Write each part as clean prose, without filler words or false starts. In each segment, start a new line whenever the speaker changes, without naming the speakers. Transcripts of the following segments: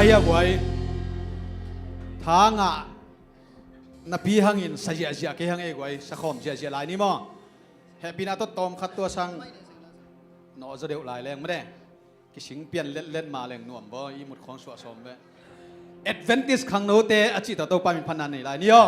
hiya guai thanga na pi hangin sajia jia ke hang e guai sakhom jia jia lai ni mo happy na to tom khat to sang no zo deu lai leng ma de ki sing pian len ma leng nuam bo i mut khong swa som be Adventist khang no te achi ta to pa min phanan ni lai ni yo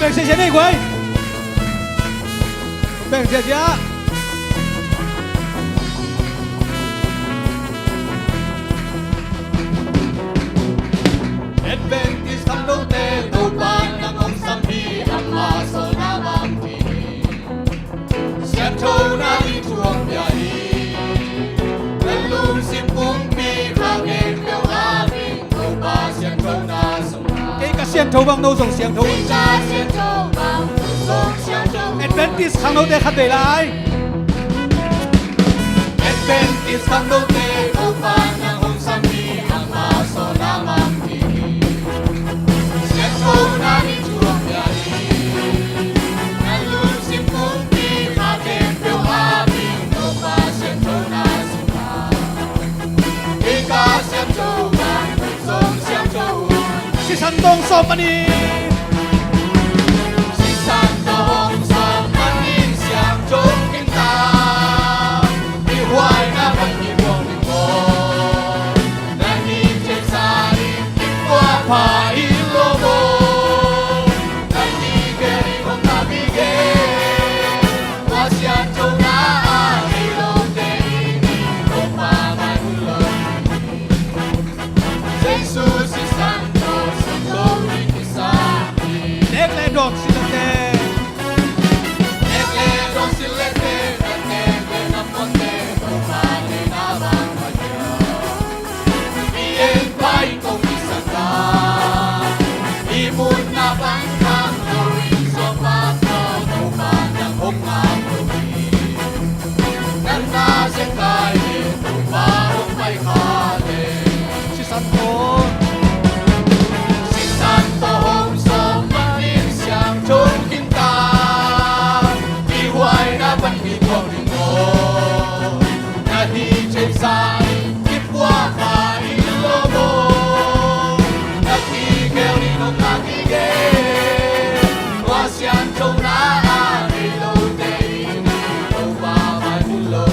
Bèn xe xe đi quay Bèn xe xe Adventist khắp đâu tê Tô ban nang ông sam hi Amma so na mang thi Xem thâu na đi chuông bia hi Lần lùn xin cung mi Khang em bèo a vinh Tô ba xem thâu na sông cái cả xiên thâu bằng đâu dòng xiên thâu Adventist khang đâu tê khát để lại Adventist khang đâu tê Tô ban nang ông sam hi Amma so na mang thi xem thâu na đi chuông bia hi Lần lùn xin cung mi Khang em bèo a vinh Tô ba xem thâu na sông cái cả xem thâu bằng dòng xem thâu si san dong so mani si san dong so mani xiang chung kinh ta đi hoài na vẫn đi buông đi buông đang đi trên xa đi qua phải lô bô đang đi ghé đi không ta bị ghé qua xiang chung na đi lâu tê đi không mà mai buồn lời Jesus si san Ekle dong silete Ekle dong silete Ekle namonte Tomane na bangaya Bien pai kong isaka Imun na bangkang Lorin so pako Tomanang hongang lorin Nanda sekay Tumarong may kale Si Santo Si Santo Hong so chung kinh ta đi hoài đã vẫn đi buông đi ngô đã đi trên xa kiếp qua phải lô bô đã khi kêu đi không ta đi ghé qua xiang châu ná đi lâu tê đi đâu ba mai buồn lâu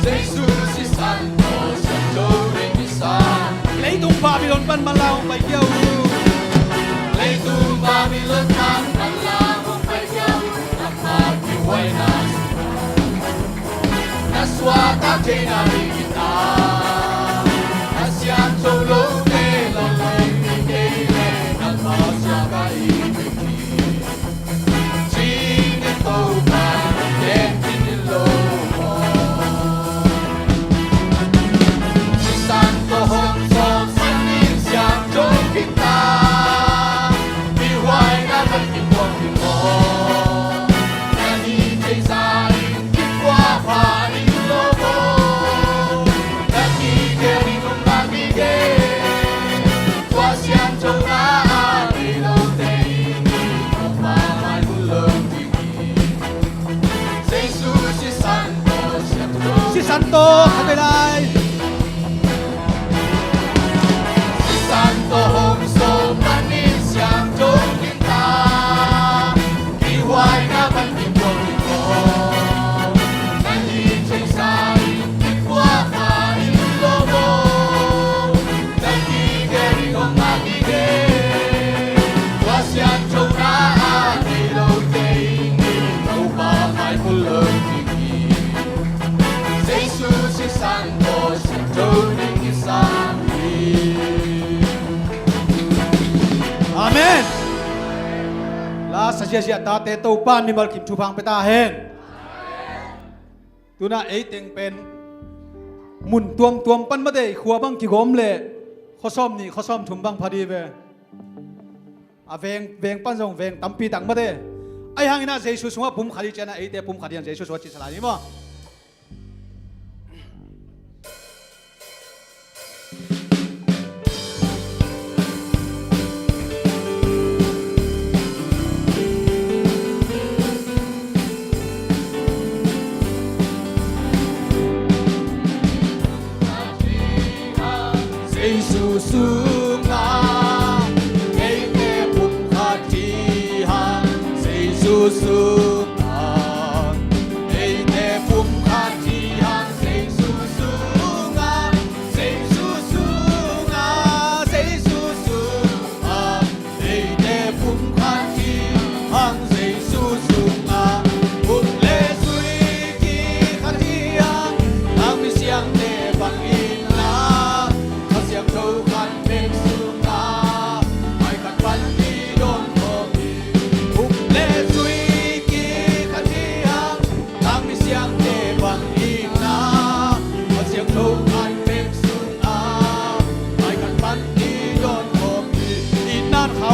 Giêsu si san tô xiang châu đến đi xa lấy tung Babylon ban ban lao bay kêu lấy tung Babylon ban ban lao bay kêu nắp hạt đi quay na xóa ta trên na đi kita na xiang châu lâu tê lâu lấy đi kê lê na thọ xóa ca y đi chỉ nên tô ba đen tin lâu chỉ san tô hồng sông san in xiang châu kita Si Santo khát lại Si Santo Hồng so manin xiang chung kinh ta đi hoài na vẫn đi buông đi buông na đi trên xa đi qua phải lô bô na đi ghé đi không ta đi ghé qua xiang chung na đi lâu tê đi đâu ba mai buồn lời Jesus is Santo, Santo ning isami. Amen. La saja ta te to pan mi mal kim thu phang pe ta hen. Tu na ei teng pen mun tuam tuam pan ma de khua bang ki gom le
ข้อซ้อมนี่ข้อซ้อมถุมบังพอดีเว้ยเวงปั้นส่งเวงตั้มปีตังมาเด้ไอ้หางน่าเสียชูสงว่าผมขัดเจนะไอ้เดี๋ยวผมขัดยังเสียชูสงว่าจิตสลายนี่มั้ง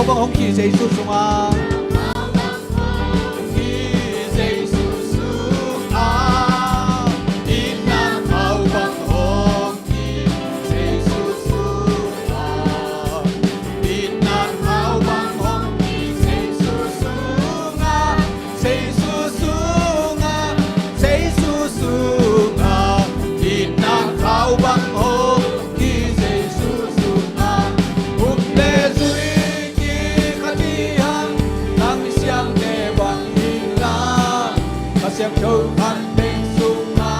บางห้องขี่เสียสุดสงอาเสียงโชว์พันเพลงสูงมา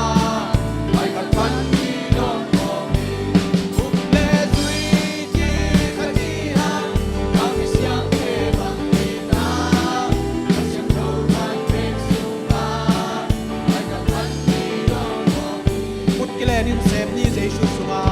ไปกันพันที่โดนโกมีบุกเลสุยจีคดีฮันทำให้เสียงเทบังมีนาเสียงโชว์พันเพลงสูงมาไปกันพันที่โดนโกมีมุดกิเลนินเซมนี่เจสุสุมา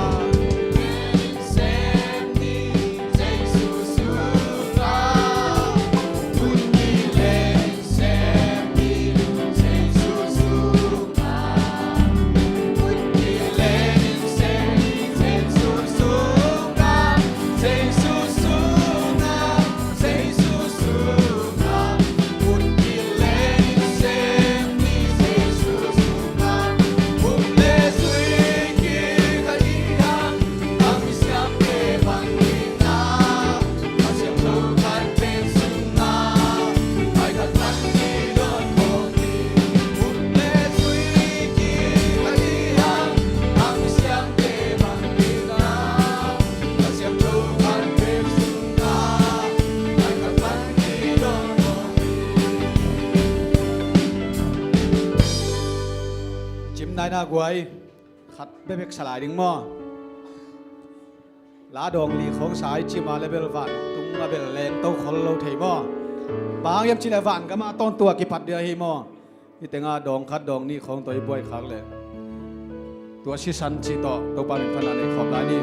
นายนากวยขัดเบบกสลายดิ้งมอลาดองลีของสายจิมาเลเบลวันตุงเลเบลแรงโตคนเราเทมอบางยามจิเลวันก็มาต้นตัวกิพัดเดียฮิมอนี่แต่งาดองคัดดองนี่ของตัวบวยคักเลยตัวชิสันจิโตตัวปานิพนาในขอบลายนี่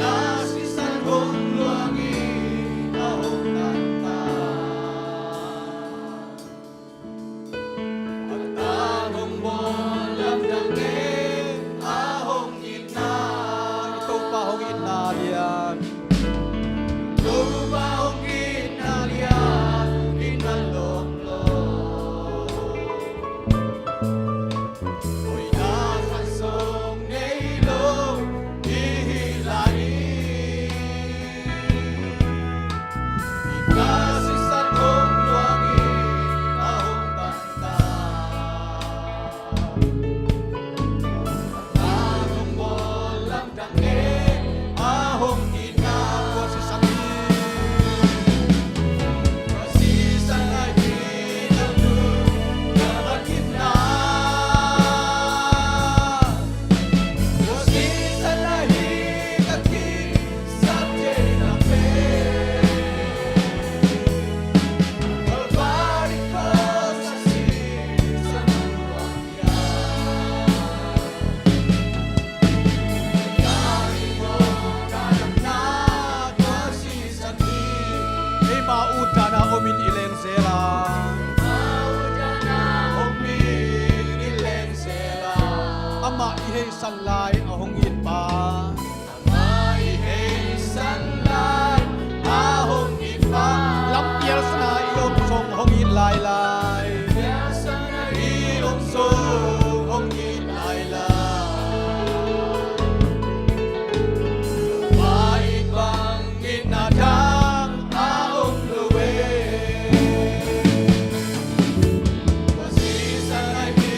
นา
homin ileng sela homin ileng sela ama ihei sanlai ahong in pa ama ihei sanlai ahong in pa lampiel sana iom song hong in lai lai iom song hong in lai lai bait bang in nadang ahong luwe wasi sanai mi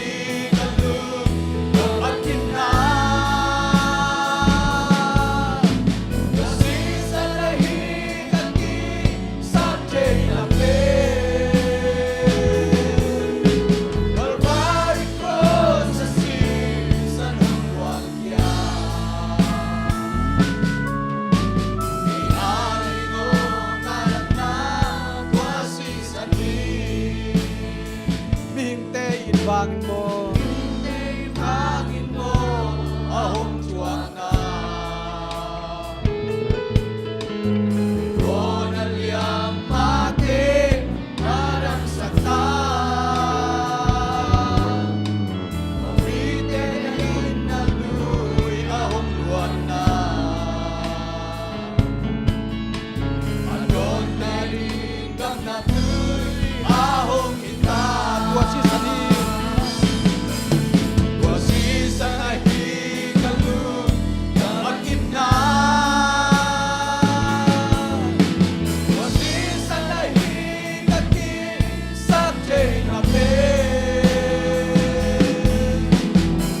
kalu akin na wasi sanai kaki sabte na pe Calvary cross sa season ng wakya Iari mo kalat na wasi sanmi Mihinte ibangin mo ahong tuwak na Ronald mati parang sakta Mamitin na luy ahong luwan na Alon na rin kang natuloy ahong kita Wasi sanin wasi sanay hikalu Agim na wasi sanay hikaki Sabte na pe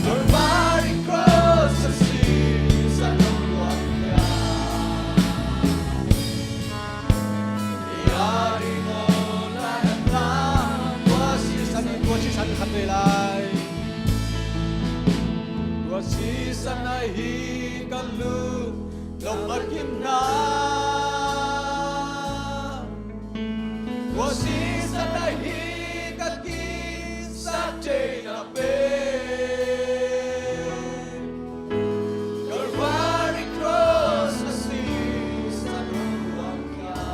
Calvary cross sa season ng wakya Iyari mo lahat na wasi sanay kanilay wasi sanay hikalu Long agim na wasi sanay hikaki Sabte na pe Calvary cross sa season ng wakya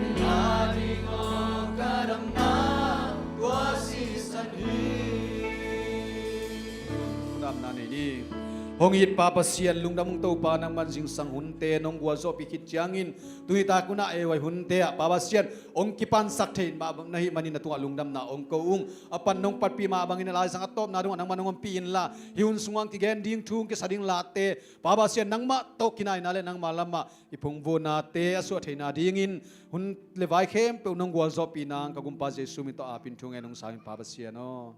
Inari mo karama wasi sanhi Dam na ni Hongit papasian lungdamong tau pa ng mansing sang hunte nong guwazo pikit tiangin tuita ko na eway hunte papasian ong kipan saktein nahi manin na tunga lungdam na ong koung apan nong patpi maabangin na sang atop na dungan ang manong piin la hiun sungang kigending tung kisading late papasian nang ma to kinay nale nang malama ipungvo nate aso atay na dingin hun levay kem pe nong guwazo pinang kagumpa Jesu mito apin tungay nong sangin papasian no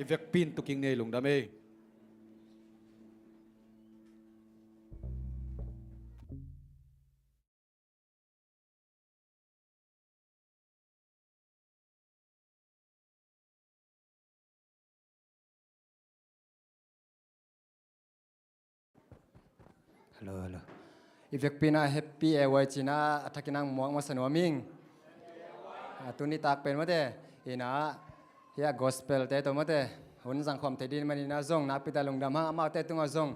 ivek pin tuking ne lungdame
Hello. Ivek pina happy ewa China atakinang muang masanwaming. Tuni tak pen mate ina ya gospel te to mate hun sang khom te din manina zong na pita lungdam ha ama te tunga zong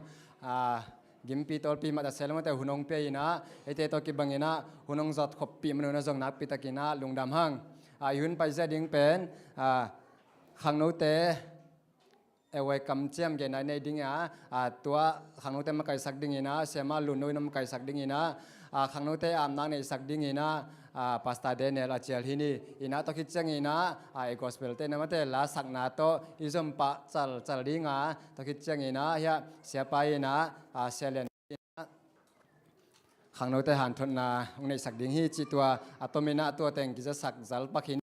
gimpi tol pi mata sel mate hunong pe ina ete to ki bangina hunong zat khop pi manuna zong na pita kina lungdam hang yun pai za ding pen khang no te eway kamciam ge nai dinga tua khangnote ma kai sak dingina sema lunoi nam kai sak dingina khangnote amna nei sak dingina pasta Daniel achel hini ina to kitchang ina e gospel te namate la sakna to izom pa chal dinga to kitchang ina ya siapa ina selen khangnote han thon na nei sak ding hi chi tua atomina to teng ki ja sak zal pakhin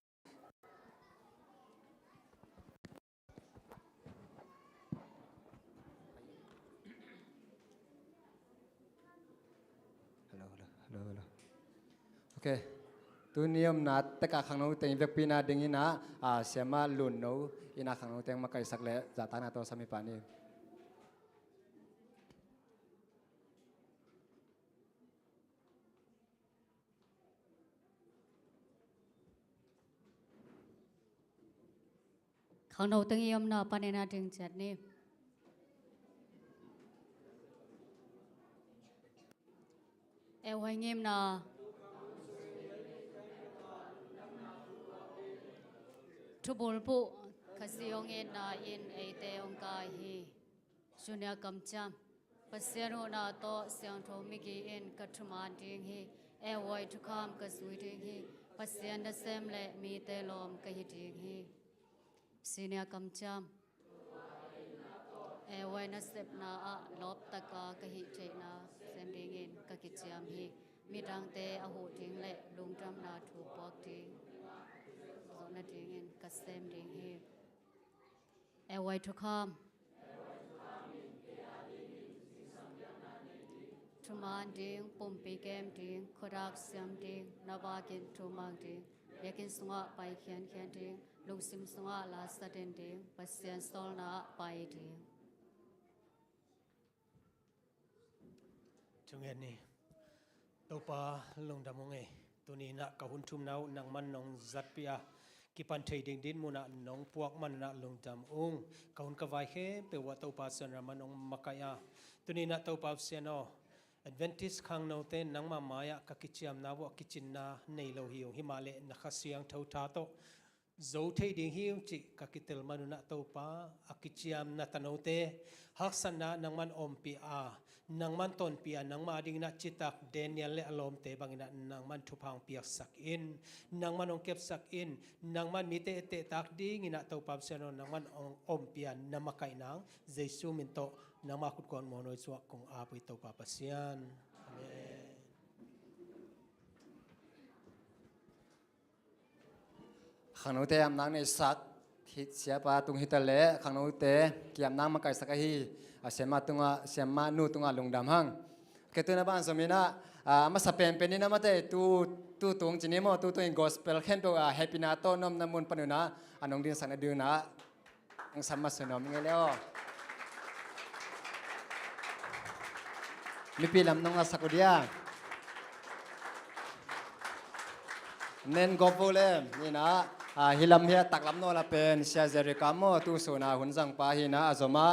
Hello. Okay. Tu niam na teka khang no teng vek pina dingina siama lun no ina khang no teng makai sakle jatana to sami pani
khang no teng yom na panena ding chat ni เอวให้เงียบนาทุบุลปุขสิยงเอ็นนาอินเอเตองกายฮีชุนยากำจำปัสยานุนาโตเสียงโทมิกีอินกัตมาดิงฮีเอวไว้ทุกคำกสุยดิงฮีปัสยันเดเซมเลมีเตลอมกหิดิงฮีสินยากำจำเอวไว้นัสเซปนาอะลบตะกากหิเจนาเซมดิงอินกกิจยามฮีมีดังเตอโหดิงเลลุงจำนาถูกปอกดิงนาดิงอินกัสเซมดิงฮีเอวไว้ทุกคำทุมานดิงปุ่มปีเกมดิงขรักเสียมดิงนบากินทุมังดิงเยกินสงะไปเขียนดิงลุงซิมสงะลาสเดนดิงปัสยันสตอลนาไปดิง
จงเห็นนี่ตัวปลาลงดำมงเอตัวนี้นะกับหุ่นชุมนาวนังมันนองจัดเปียกิปันเทดิงดินมุนะนองพวกมันนะลงดำองกับหุ่นกวายเขเปว่าตัวปลาเสนมันนองมักยาตัวนี้นะตัวปลาเสนอAdventist ขังโนเตนังมามายะกักิจยามนาวกิจินนาในโลหิวหิมาเลนักเสียงเท่าทาโตโจเทดิงหิวจิกักิเตลมานุนะตัวปลากิจยามนาตโนเตฮักษณะนังมันอมปีอานังมันต้นเปียนังมาดิ่งนักจิตักเดนิเอลเลอลมเตบังนันนังมันทุพังเปียกสักอินนังมันองเก็บสักอินนังมันมีเตตักดิ่งนักตัวปั๊บเซนนังมันอมเปียนังมาไก่นังเจสูมินโตนังมาขุดก่อนมโนยสวกของอาปุยตัวปั๊บเซียน
ขังโนเตอำนังในสักฮิตเสียปาตุงฮิตะเลขังโนเตเกี่ยมนังมาไก่สักฮีเสียมาตุงเสียมานูตุงลงดำหังเกตุนบ้านสมินะมาสเปนเป็นนี่นะมาเตตูตุงจีนิโมตูตัวเองกอสเปลเข็นตัวแฮปปี้นาโตนมน้ำมันปนุนะอันนงดินสันดือนะอังสามสนอมไงแล้วมีปีลำนงสักเดียเน้นกอบโวเลนี่นะฮิลัมเฮียตักลำโนละเป็นเสียเจริกามตูโซนาหุ่นจังปาหินะอาจมา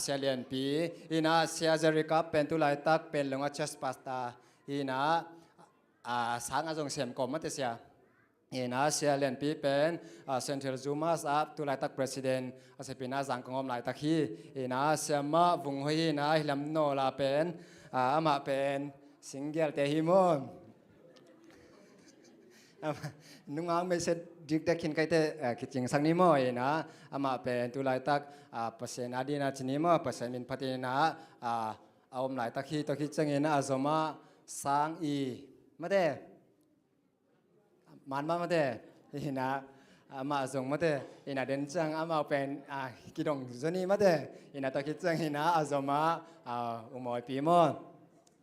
เสียเลียนปีหินะเสียเจริกาเป็นตุลายตักเป็นลงอาเชสปาสตาหินะสังอาจงเสียมกอมมาเตเสียหินะเสียเลียนปีเป็นเซนเทลจูมาสอับตุลายตักประธานอาเซปินาสังกงอมลายตักฮีหินะเสียมาวุงหินะฮิลัมโนละเป็นอามาเป็นสิงเกลเตหิมอนนุ่งไม่เสร็จดิกแต่ขินไกแต่คิดจริงสักนิโมยนะอามาเป็นตุลายตักเปอร์เซ็นต์อดีนาจินิโมเปอร์เซ็นต์มินพัฒนาเอาหลายตักฮีตัวคิดจังเงินอาสมาสังอีมาเดมันมาเดอินะอามาส่งมาเดอินะเดินจังอามาเป็นกิดงจนีมาเดอินะตัวคิดจังอินะอาสมาอุโมยปีมอน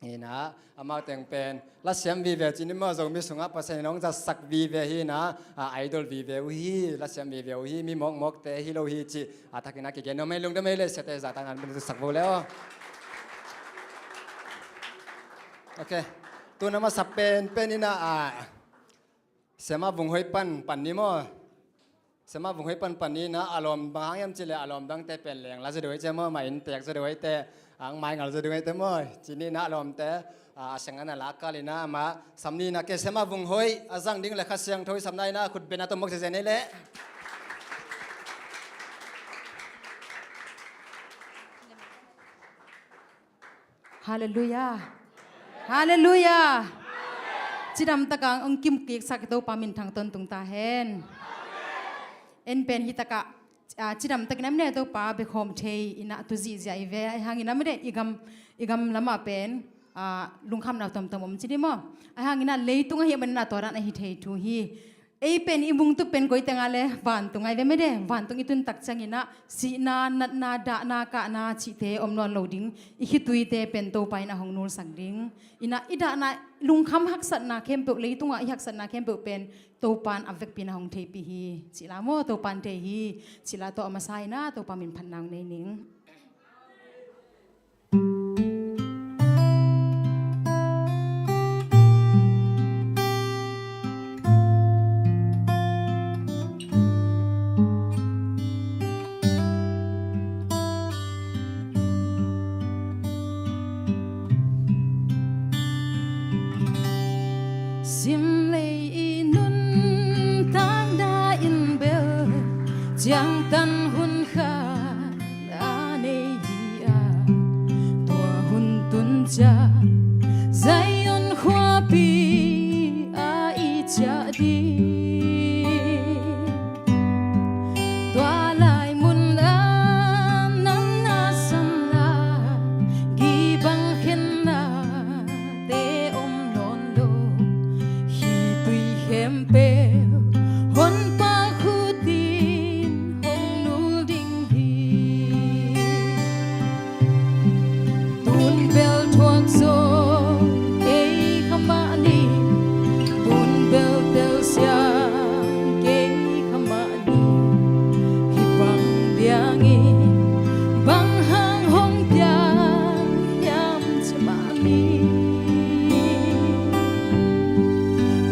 นี่นะอามาแต่งเป็นลักษณะวิเวจินิมส่งมีสุงะภาษาน้องจะสักวิเวฮีนะไอดอลวิเวฮีลักษณะวิเวฮีมีมกแต่ฮิโลฮีจิทักกินักเกณฑ์ไม่ลงได้ไม่เลยเสด็จจากทางนั้นเป็นสักโบแล้วโอเคตัวนั้นมาสับเป็นนี่นะเสมาบุงหอยปันนี่มั้งเสมาบุงหอยปันนี่นะอารมณ์บางอย่างจิเลอารมณ์ดังแต่เป็นแรงแล้วจะด้วยเจ้ามั่งไม่อินเตกจะด้วยแต่ang mai ngal zadu ngai temo chini na lom te asangana la kalina ma samni na ke sema vung hoi azang ding lekha siang thoi samnai na khut bena to mok se ne le
Hallelujah Hallelujah Chidam takang angkim kik sakito pamin thang ton tung ta hen en pen hitaka chidam tak nam ne to pa be khom thei ina tu ji jai ve hangina mre igam lama pen lungkham na tom tom om chidi mo hangina leitung hi man na tora na hi thei thu hi ei pen imung tu pen koi tanga le van tungai ve mede van tung itun tak changina si na nat na da na ka na chi te om non loading i hi tui te pen to pai na hong nur sang ding ina ida na lungkham hak sat na khem pe leitunga i hak sat na khem pe pen to pan avek pin hong thei pi hi chila mo to pan te hi chila to amasai na to pamin phan nang nei ning Giang tan hun kha a nei hi a tua hun tun cha zai on khoa pi a i cha di tua lai mun a nan na sam na gi bang khen na te om non lo hi tui hem pe hon pa khu tin hong nul ding hi tun bel thuak zo ei khama ni tun bel tel sia kei khama ni hi bang biang i bang hang hong tiang yam chama ni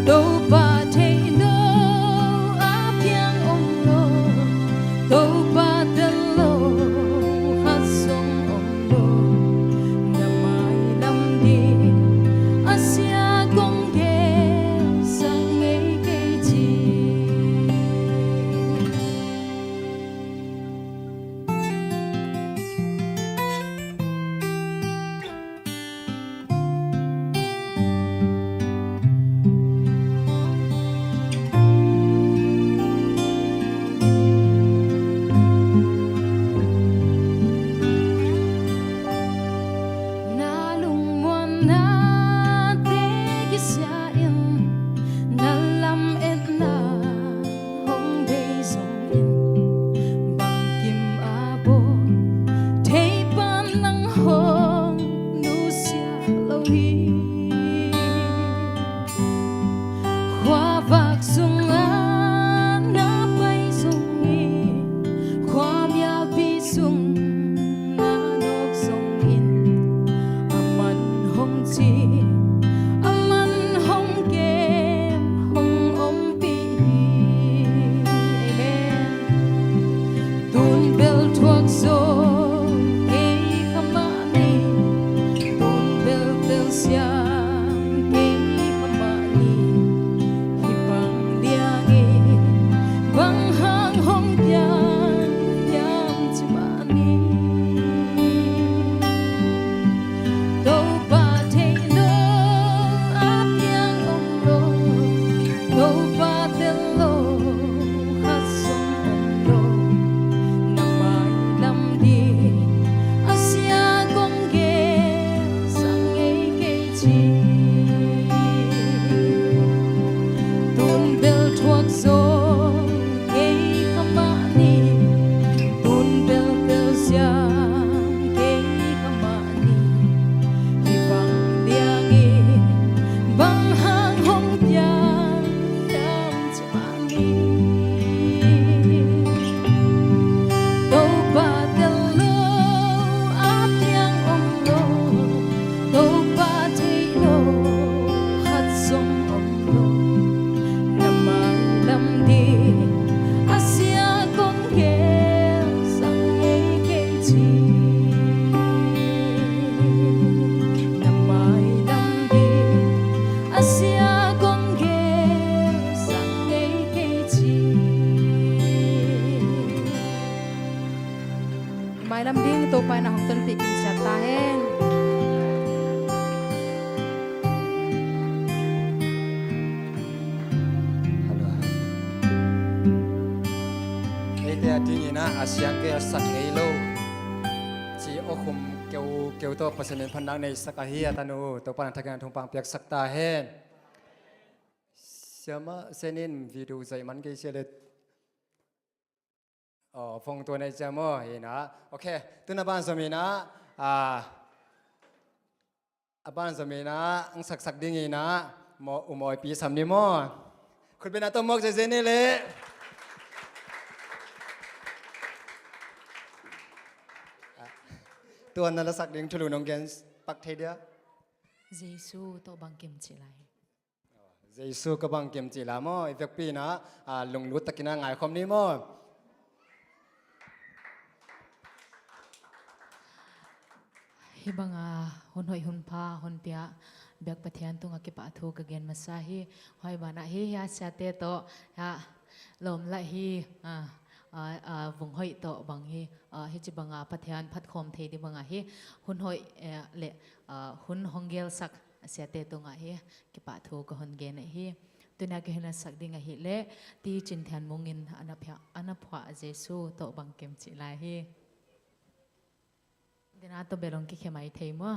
đâu ba thấy đâu á piang om lo đâu ba tên lo hát song om lo năm mai năm đi Asia công ghé sang ngày cây chi na lung muan na te gi sia in na lam et na hong bei song in bang kim a bo thei pan nang hong nu sia lo hi khoa vak sung a na bai sung ni khoa mya vi sung na nok sung in aman hong chi aman hong kem hong om pi amen tun bel thuak zo ei khama ni tun bel tel sia kei khama ni hi bang liang i bang hang hong tiang yam chima ni đâu ba thấy đâu á piang om lo đâu ba tên lo hát song om lo năm mai năm đi Asia công ghé sang ngày cây chi tun bel thuak zo ei khama ni tun bel tel sia kei khama ni hi bang liang i bang hang hong tiang yam chama ni đâu ba tel lo á piang om lo đâu ba thấy lo hát song om lo năm mai năm đi Asia công ghé sang ngày cây chi năm mai năm đi Asia công ghé sang ngày cây chi mai năm đi tô pai na hong tân pi kin cha ta hen
Hello. Ei te ding ina asian ke sak ngei lo chi o khum keu to pasen phanang nei sakahia tanu to pan thakan thong pang piak sakta hen siama senin video zai man ke chele phong to nei chamo ina okay tuna ban samina aban samina ang sak ding ina mo umoi pi samni mo khut bena to mok je ne leตัวนั้นละสักเดียงทุลุนองเกนปักเทเดีย
Giêsu to bang kim chi lai
เยซูก็บังเกมจีลามออีเวกปีนะลงลุตตะกินงายคอมนี้มอ
hi banga hon hoi hun pha hon pia bek pathian tunga ke pa thu ka gen masahi hoi bana hi ya cha te to ya lom la hi วงหอยต่อบางเฮเฮจิบังอาพัทยานพัดคอมเทดิบังอาเฮหุ่นหอยเละหุ่นฮองเกลสักเสียเตตงอาเฮกิปะทูก็หุ่นเกนเฮตัวนักเฮนัสักดิ่งอาเฮเละตีจินแทนมงินอันพระเยซูต่อบางเกมจิลาเฮเดน่าตัวเบลงกิเขมายเทมัว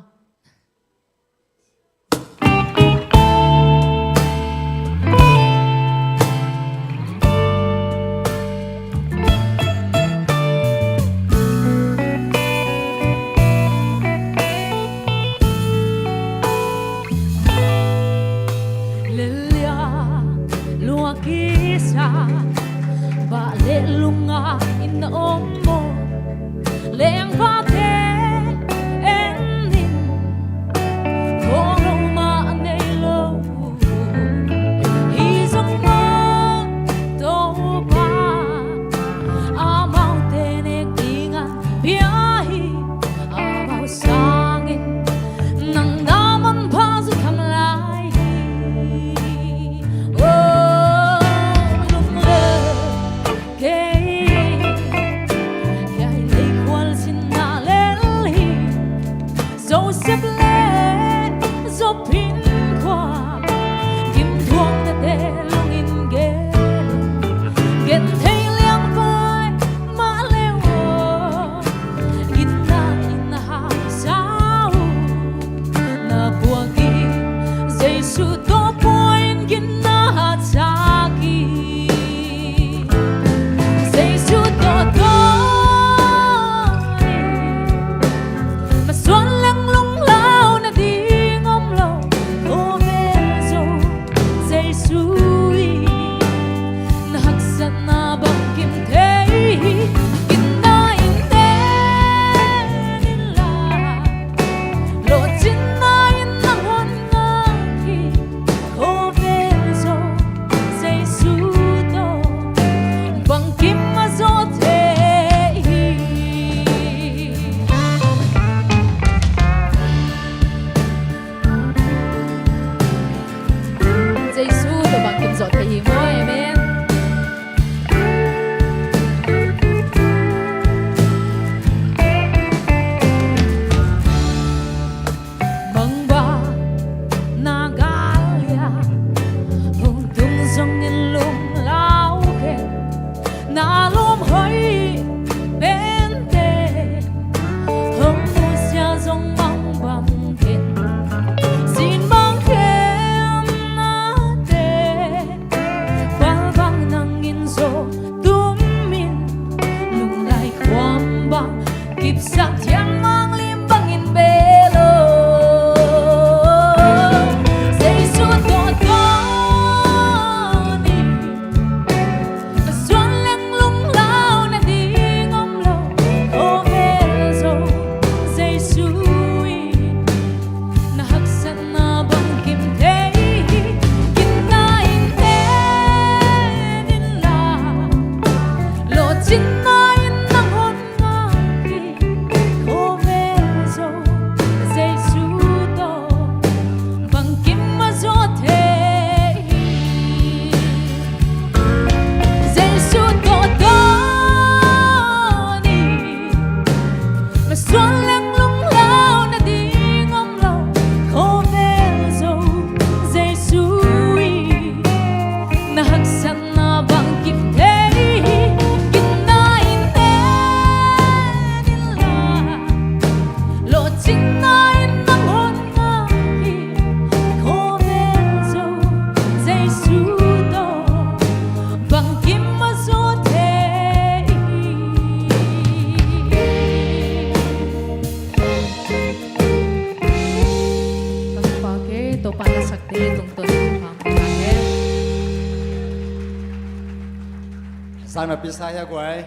สร้างมาพิซซ่าให้กวย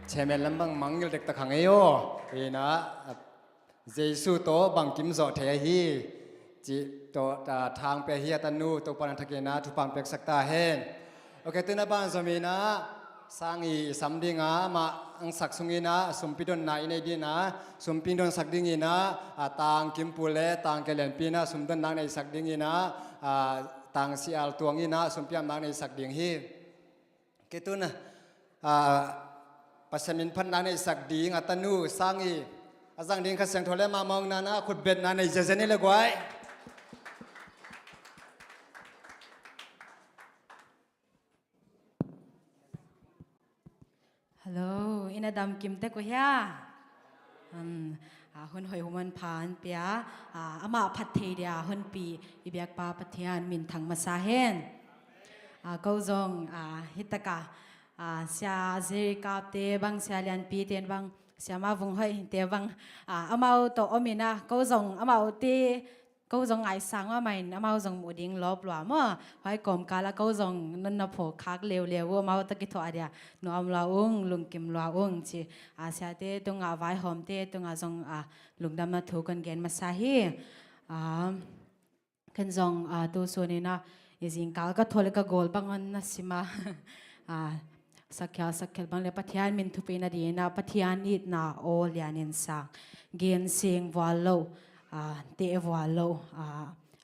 เชมลำบังมังยลเด็กตะขังเอโยอีนะเจสุโตบังกิมโซเทฮีจิโตทางเปเฮียตันูโตปนันทเกนะทุปังเป็กสักตาเฮนโอเคตินาบ้านสมีนะสร้างอีสัมดิงามาอังสักสุงีนะสุมปิดอนนาอินเดีนะสุมปิดอนสักดิงีนะตางกิมปูเลตางเกเลนปีนะสุมดอนนางในสักดิงีนะตางซีอัลตวงอีนะสุมพิยามนางในสักดิงฮีเกตุนะ ปัสมินพันนาในสักดีงอัตนูสังอีอาจังดิ้งขัดเสียงทอเลมามองนานะขุดเบ็ดนาในเจเจนี่เลยกวย
ฮัลโหลอินาดำกิมเตกุเฮียคนหอยหัวมันผ่านเปียอามาพัดเทียคนปีอีเบียกปาพัทยานมินทางมาซาเฮนก็จงฮิตกะเสียเจริกาเตบังเสียเลียนปีเตียนบังเสียมาวุงหอยเตบังอามาโตอมินะก็จงอามาเตก็จงไอสังว่าไม่อามาจงมุดิงลบหลวมั่วหอยกลมกาละก็จงนั่นนับโผคักเร็วว่ามาตะกิทอเดียนอมลาอุ้งลุงกิมลาอุ้งจีเสียเตตรงไว้หอมเตตรงจงลุงดำมาถูกันเกณฑ์มาสาฮีกันจงตัวส่วนนี้นะยิ่งกาลก็ทอลก็โกลบังอันนะสิมาสักแค่บางเลปัทยานมินทุปีนาดีนะปัทยานอีดนะโอเลียนินสังเกณฑ์เสียงวาโลเตวาโล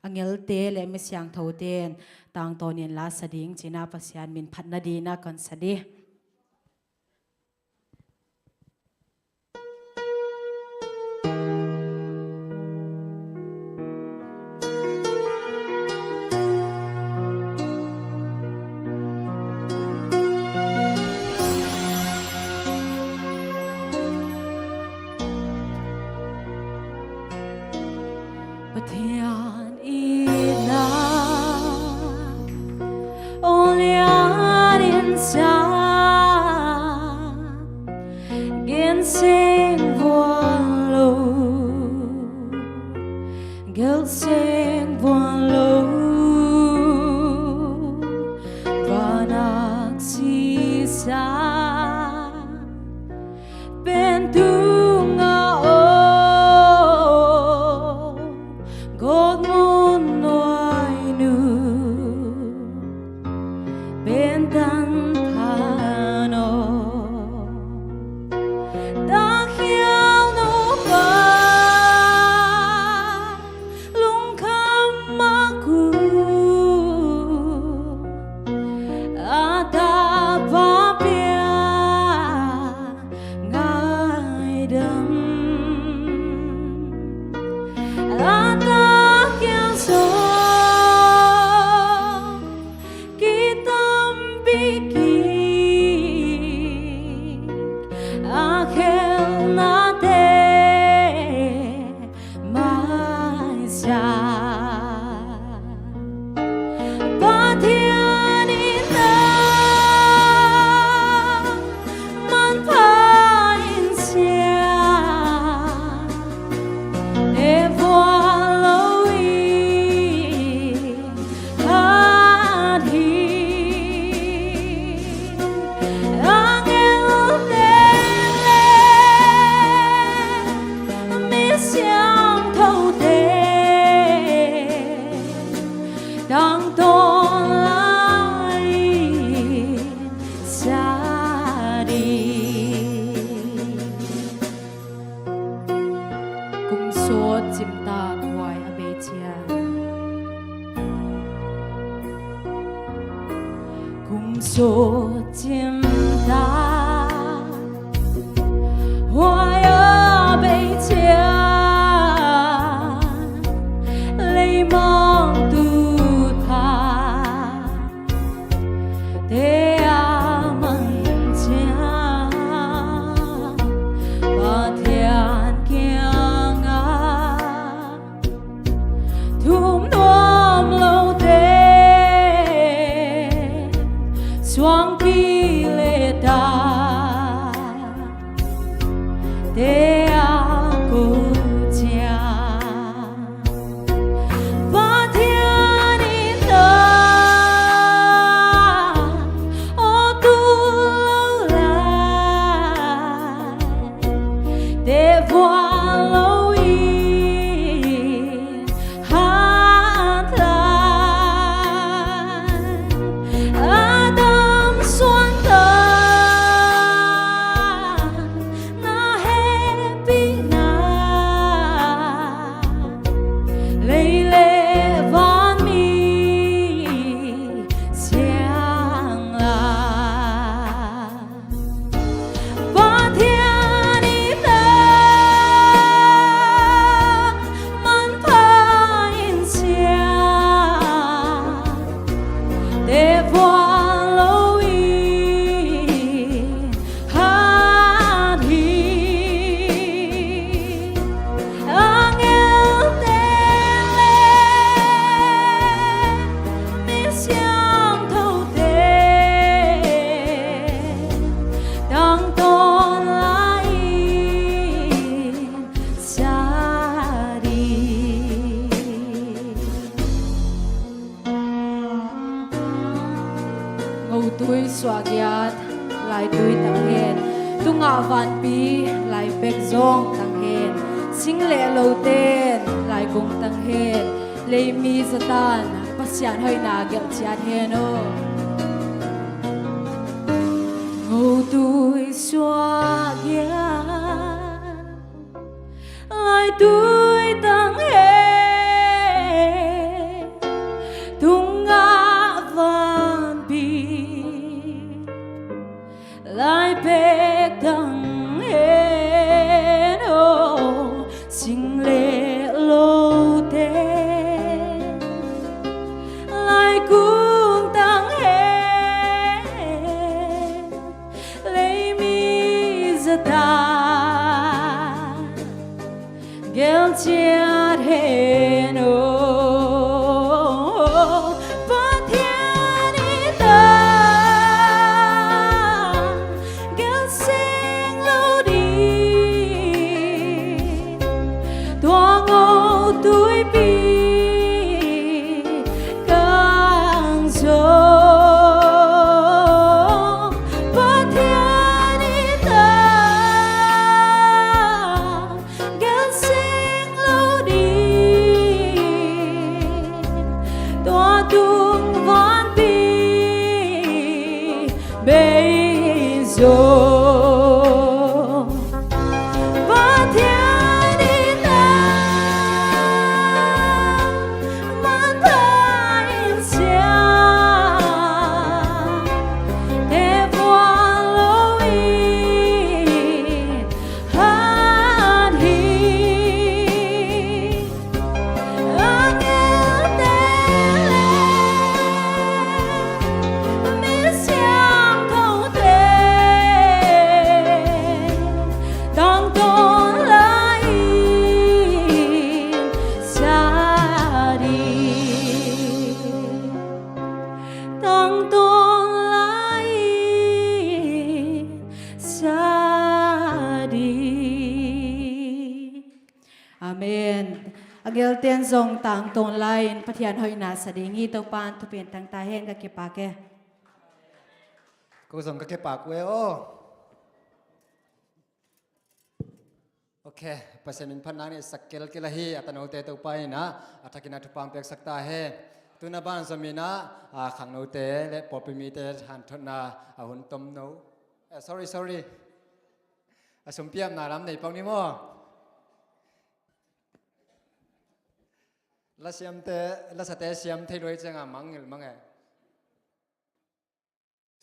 อังเกลเตเลมิสยังทาวเตนต่างตัวเนียนลาสดิงจีน่าปัสยานมินพัดนาดีนะกันสดีปัทยานอีนาโอเลียนินซาเกนเซงวัวโลเกลเซงวัวโลวานักซีซาเป็นตุงาโอGod mon noi nu bentan thano da khiao no ba lung kham ma ku ata ba pia ngai dam ata so kitam biki akhel na te maisha patianina man pain sia evo đang tôn lại xa đi cùng suốt chim ta ngoài ở bề chia cùng suốt chim ta ngoài ở bề chia lấy mong tu te aman cha ba thian kiang a thum nuam lo te swang ki le ta te a ku cha để qua lâu yên hai
tui swagiat lai tui tang hen tunga van pi lai pek zong tang hen sing le lo ten lai kung tang hen le mi zatan pasian hoi na gel chiat hen o ngô tui swagiat lai tui tang hen tunga van pi lai pek tang hen o sing le lo te lai cung tang hen le mi zata gel chiat hen o Agel ten zong tang ton lain pathian hoi na sadingi to pan tu pen tang ta hen ka ke pa ke
cô dùng cái bạc quê ô ok pasal min pan nani sakkel kila hi atano te to pai na atakina tu pang pek sakta he tu na ban zamina khang no te le popimi te han thona hun tom no sorry asum piam na ram nei pang ni mo la siam te la sa te siam thei loi changa mangil mangai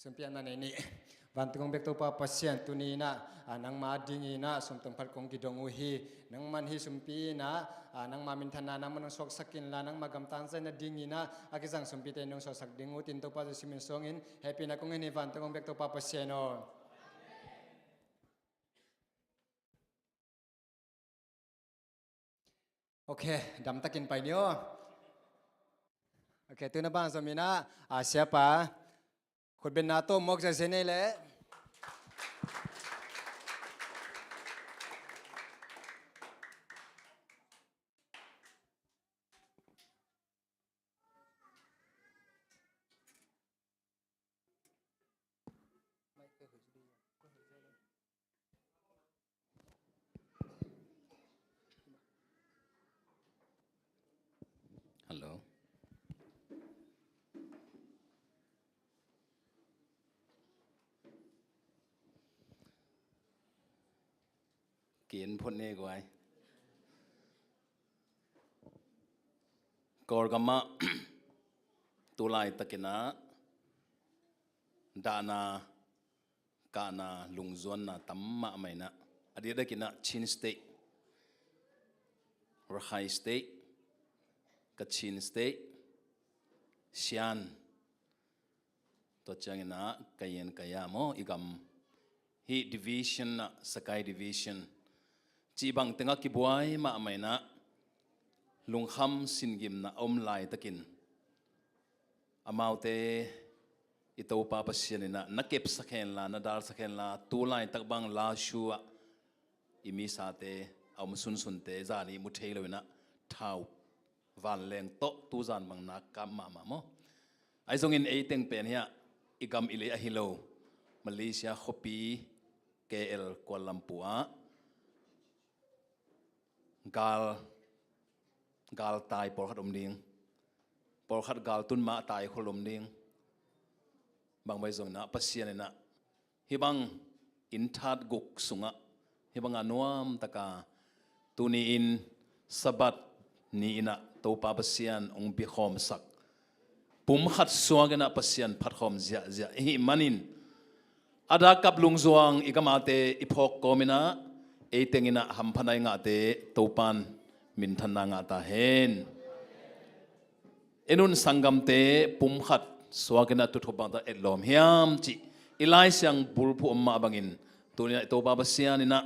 sumpian na nei ni van tungong bek to pa pasien tuni na nang ma dingi na sum tum phat kong ki dong u hi nang man hi sumpi na nang ma min thana nang man sok sakin la nang magam tan sai na dingi na akisang sumpi te nong sok sak dingu tin to pa simin songin happy na kong ni van tungong bek to pa pasien o okay dam takin pai nio okay tu na bang zamina siapa khut ben na to mok se ne le
hello kiến phun nê gọi cor gama tu lai takina dana kana lungzuan na tamma mai na adia kina Chin State Rakhine State Kachin State Sian to changina kayen kayamo igam hi division na sakai division chi bang tenga ki buai ma mai na lungham singim na omlai takin amaute ito pa pasien na nakep sakhen la nadal sakhen la tulai tak bang la shua imi sate am sun sun te zani mu thei loina thau van leng to tu zan bang na kam ma mo ai zong in e teng pen hia igam ile ahilo Malaysia khopi KL Kuala Lumpur gal tai por khat ding por khat gal tun ma tai kholom ding bang bai zong na pasian na hi bang in that guk sunga hi bang anuam taka tuni in sabat ni ina to pa pasian ong bi khom sak pum khat suagena pasian phat khom zia zia hi manin ada kap lung zuang ikamate iphok komina eitengina hamphanai nga te topan min thanna nga ta hen enun sangam te pum khat suagena tu thobang ta elom hiam chi ilai siang bulpu amma bangin tunia to ba pasian ina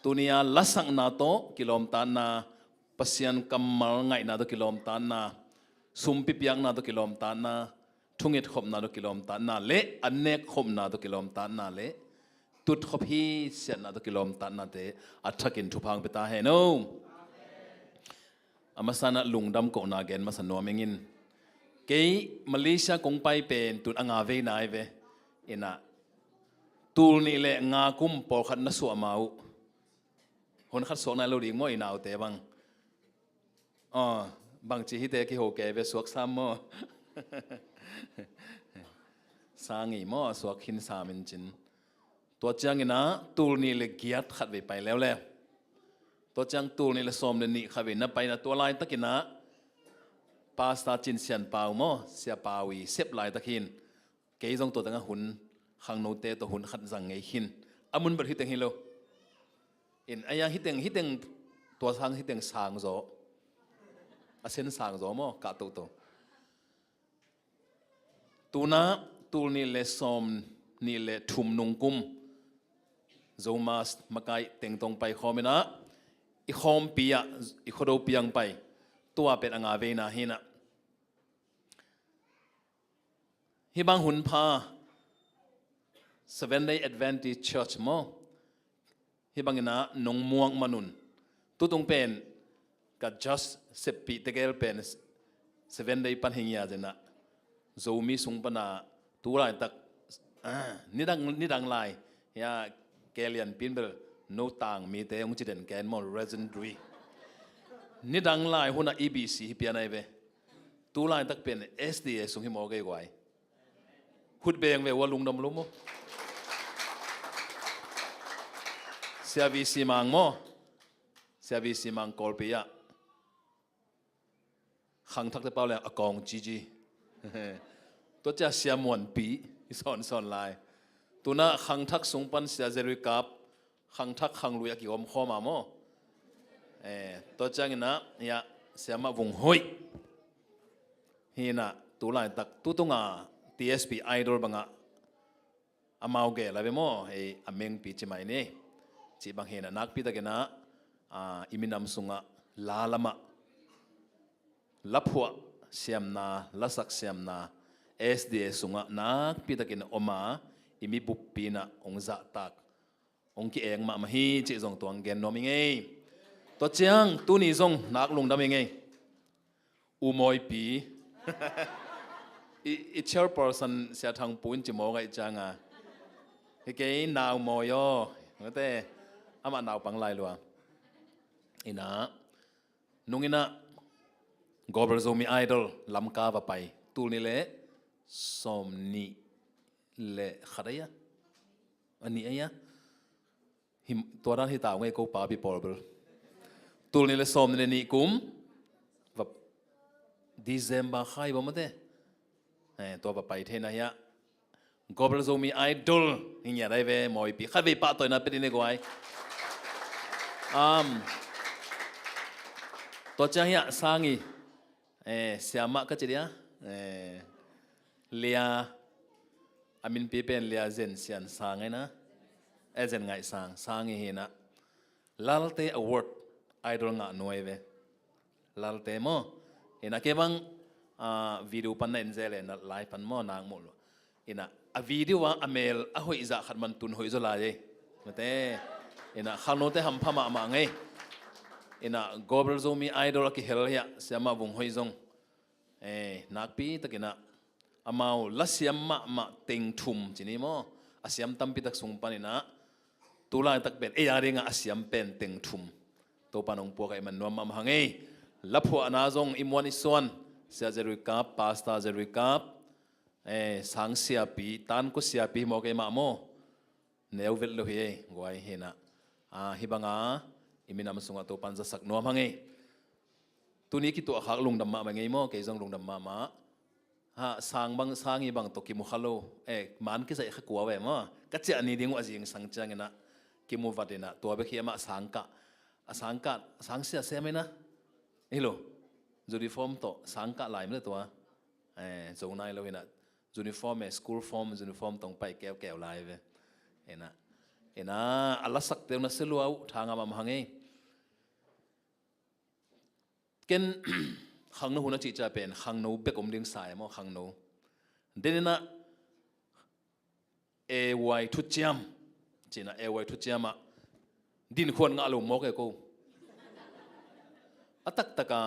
tunia lasang na to kilom tan na pasian kamal ngai na to kilom tan na sumpi piang na to kilom tan na thungit khom na to kilom tan na le anek khom na to kilom tan na le tut khop hi sian na to kilom tan na te athakin thupang peta he no amasana lungdam ko na gen masan no mengin ke Malaysia kong pai pen tut anga ve nai ve ina tul ni le nga kum por khat na su amau hon khat so na lo ding mo inau te bang bang chi hi te ki ho ke ve suak sam mo sangi mo suak hin samin chin to chang ina tul ni le giat khat ve pai lew le to chang tul ni le som le ni kha ve na pai na to lai takina pasta chin sian pau mo sia pawi sep lai takin ke jong to tanga hun khang no te to hun khat jang ngei hin amun bar hiteng hilo in aya hiteng to sang hiteng sang zo asen sang zo mo ka to tuna tul ni le som ni le thum nung kum zo mas makai teng tong pai khomina I khom pia I khodo piang pai tua pet anga ve na hina hi bang hun pha 7-day Adventist Church mo hi bang ina nong muang manun tutung pen ka just sepi tegel pen 7-day pan hingya jena zomi sung pana tulai tak nidang lai ya kelian pinbel no tang mi te ong chiden ken mo legendary nidang lai huna EBC pianai ve tulai tak pen SDA sung hi mo ge gwai hut beng ve walung dam lumo sia vi simang mo sia vi simang kolpia khang thak te pau le akong gg to cha sia mon pi son lai tuna khang thak sung pan sia zerui kap khang thak khang luya ki om khoma mo to changina ya sia ma vung hoi hina tulai tak tutunga TSP idol banga amau ge la mo ameng pi chimai ne chi bang hena nak pi takena iminam sunga lalama lapua siamna lasak siamna SDA sunga nak pi takena oma imi bupina ongza tak ongki eng ma hi chi jong tuang gen no mi ngei to chiang tu ni jong nak lung da mi ngei umoi pi I chairperson sia thang pun chi mo ngai changa he ke naw mo yo ngote ama naw pang lai lua ina nungina gober zomi idol lamka va pai tul ni le somni le khadaya ani aya him toran hi taw ngai ko pa bi porble tul ni le som ni kum va December khai ba mate to ba pai the na ya gobel zomi idol hinya dai ve moi pi khat ve pa toy na pe ni gwai to chang ya sangi siama ka chiria lia amin pi pen lia zen sian sangai na ezen ngai sangi hina lalte award idol nga noi ve lalte mo ina ke bang video pan na enjele na live pan mo nang mo ina a video wa amel a hoi za khat man tun hoi zo la ye mate ina khano te ham phama ma ngai ina gobel zomi idol ki hel ya sama bung hoi zong nak pi takina
amau lasiam ma teng thum chini mo asiam tampi tak sung panina tulai tak pen eyaringa asiam pen teng thum to panong po kai man nom am hangei laphu anazong imwan iswan sia jerui kap pasta jerui kap sang sia pi tan ko sia pi mo kai ma mo neuvel lo hi goi hena hibanga iminam sunga to panza sak nom hangei tuni ki to khak lung dam ma ngei mo ke jong lung dam ma ha sang i bang to ki mu khalo man ki sai khakwa we mo ka che ani ding wa jing sang changena ki mu vadena to be khi ma sang sia se mena hello uniform to sang ka lai me to zo nai lo hena uniform school form uniform tong pai kew lai ve ena ala sak te na selu au thanga ma hange ken khang no huna chi cha pen khang no be kom ding sai mo khang no denena ay thu chiam china ay thu chiama din khon nga lo mo ke ko atak taka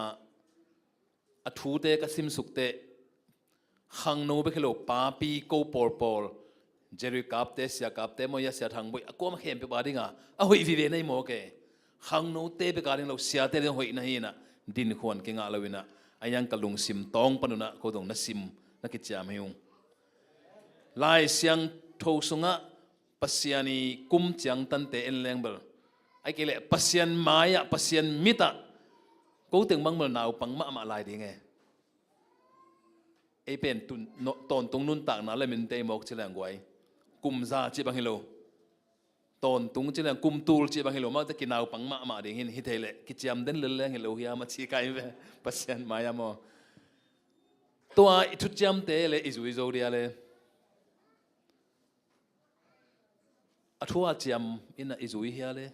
athu te ka sim suk te khang no be khelo pa pi ko por jerry kap te sia kap te mo ya sia thang boi akom khem pe ba dinga a hoi vi ve nei mo ke khang no te be ka ding lo sia te hoi na hi na din khon ke nga lo wina ayang kalung sim tong panuna ko dong na sim na ki cham hiung lai siang tho sunga pasiani kum chang tan te en lengbel ai ke le pasian maya pasian mita ko teng bang mal naw pang ma lai ding e pen tun ton tung nun tak na le min te mok chilang gwai kum za chi bang hilo ton tung chilang kum tul chi bang hilo ma te kinaw pang ma ding hin hi thele ki cham den le leng hilo hiya ma chi kai ve pasian maya mo to a thu cham te le izui zo dia le athua cham ina izui hiya le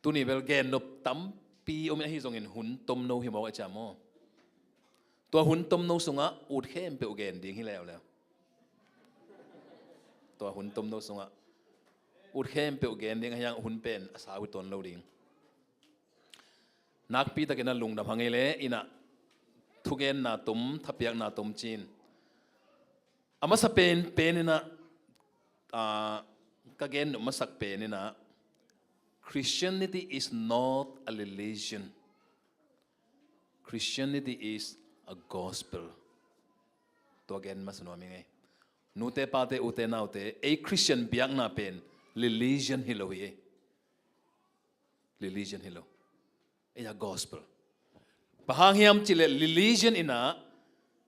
tuni bel gen nop tam pi om hi zong in hun tom no hi mo cha mo to hun tom no sunga ut khem pe gen ding hi lew to hun tom no sunga ut khem pe gen ding yang hun pen asa wi ton lo ding nak pi ta kena lung dam hangele ina thugen na tum thapiak na tum chin ama sa pen ina ka gen no masak pen ina Christianity is not a religion. Christianity is a gospel. To again masano mingai. Nute pate ute naute a Christian biak na pen religion hilo hi. Religion hilo. A gospel. Bahang hiam chile religion ina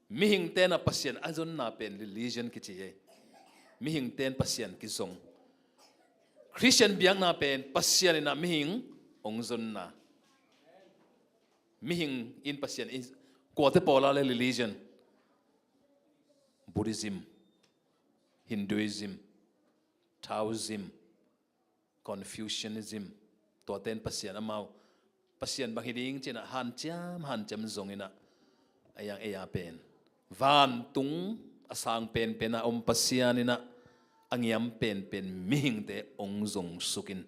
mihing ten na pasien azon na pen religion kichiye. Mihing ten pasien kisong. Christian biang na pen pasien na mihing ongzon na mihing in pasien is quote pola le religion Buddhism, Hinduism, Taoism, Confucianism to ten pasien amau pasien bang hiding china han cham zongina ayang eya pen van tung asang pen pena om pasianina angiam pen mihing te ongzong sukin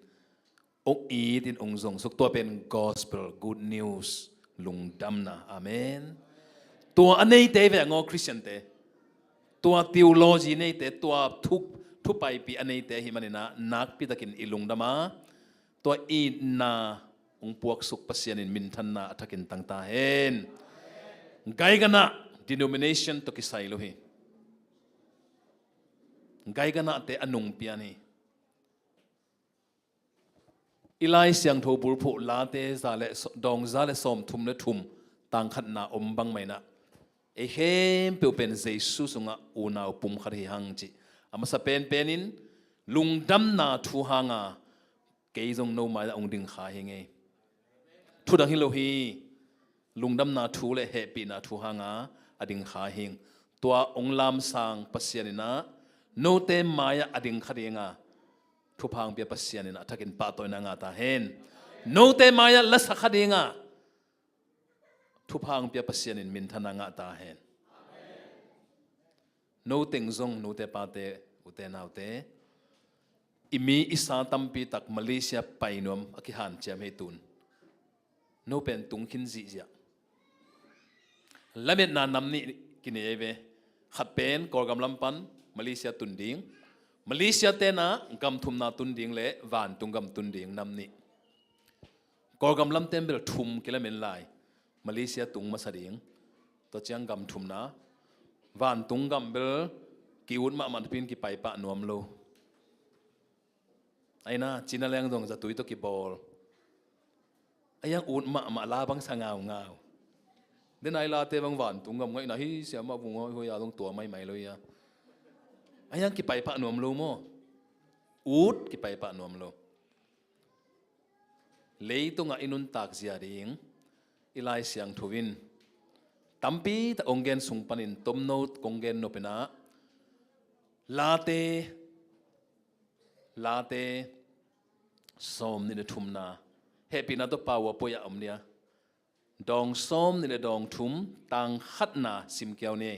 ong itin ongzong suk to pen gospel good news lungdam na amen to anei te ve ngo Christian te to theology nei te to thu pai pi anei te hi manina nak pi takin ilungdama to I na ong puak suk pasian in min than na atakin tangta hen gai gana denomination to kisai lo hi gai gana te anung piani ilai siang tho bur phu la te zale dong zale som thum le thum tang khat na om bang mai na e hem pe pen jesu sunga una pum khari hang chi ama sa pen in lungdam na thu hanga ke jong no mai ong ding kha henge thu dang hilo hi lungdam na thu le happy na thu hanga ading kha hing tua ong lam sang pasianina no te maya ading khadinga thupang pia pasianina thakin pa toina nga ta hen no te maya la sakhadinga thupang pia pasianin min thana nga ta hen no teng zong no te pa te ute naute imi isa tampi tak Malaysia painom aki han cham he tun no pen tung khin ji ja ละเม็ดนานนำนี่กินเอเวขัดเป็นกอร์กำลำปันมาเลเซียตุนดิงมาเลเซียเตนะกำทุมนาตุนดิงเละวานตุงกำตุนดิงนำนี่กอร์กำลำเต็มเบลทุมกิละเม็ดลายมาเลเซียตุงมาสดิงตัวเจียงกำทุมนะวานตุงกำเบลกิวุฒมามันพินกิไปปะนวมโลไอ้น่าจีน่าแรงตรงจะตุยตัวกิบอลไอ้ยังอุดมาลาบังสงาวงาวเดินไอลาเตบังหวานตุงกำไงนะฮิเสียมาบุงหัวยาตรงตัวไม่เลยอะไอ้ยังกิไปปะนวมโลโมอุดกิไปปะนวมโลเลยตรงอินุนตากเสียดิงอิไลเสียงทวินตั้มปีแต่องเกนสุงปันินต้มโนดกงเกนโนเปนะลาเตส้มนี่เดทุมนาเฮปีนาตัวป่าวปอยอมเนี่ยดองส้มนี่เดดองทุมตังขัดนาซิมเกียวเนี่ย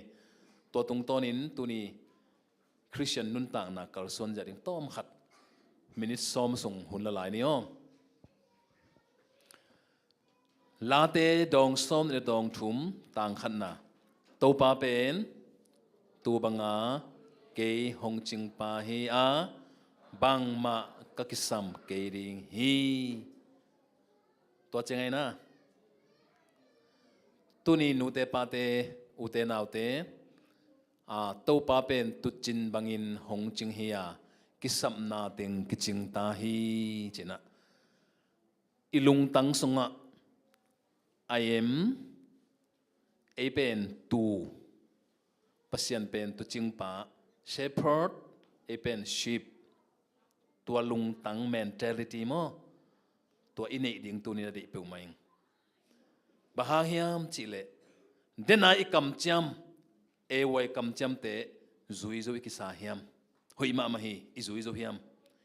ตัวตรงต้นินตัวนี้คริสเตียนนุ่นต่างนักการส่วนจะดิ้งต้มขัดมินิส้มส่งหุ่นละลายนี่อ๋อลาเตดองส้มนี่เดดองทุมตังขัดนาตัวป่าเป็นตัวบังอาเกยหงจิงปาฮีอาบังมาก็กิสัมเกดิงฮีตัวเจงไงนะตัวนี้นูเตปาเตอุเตนาวเตตัวปาเป็นตุจินบังอินหงจิงฮีอากิสัมนาเต็งกิจิงตาฮีเจนะอิลุงตังสงะไอเอ็มเอเป็นตูปัสยันเป็นตุจิงปาshepherd เอเป็น sheep ตัวลุงตัง mentality มั้งตัวอินเดียดิ้งตัวนี้ได้เปล่าไหมบ้าเฮียมจิเลเดนายกำจำเอวัยกำจำเตะจุยจุยกิสาเฮียมหอยมามาฮีอิจุยจุยเฮียม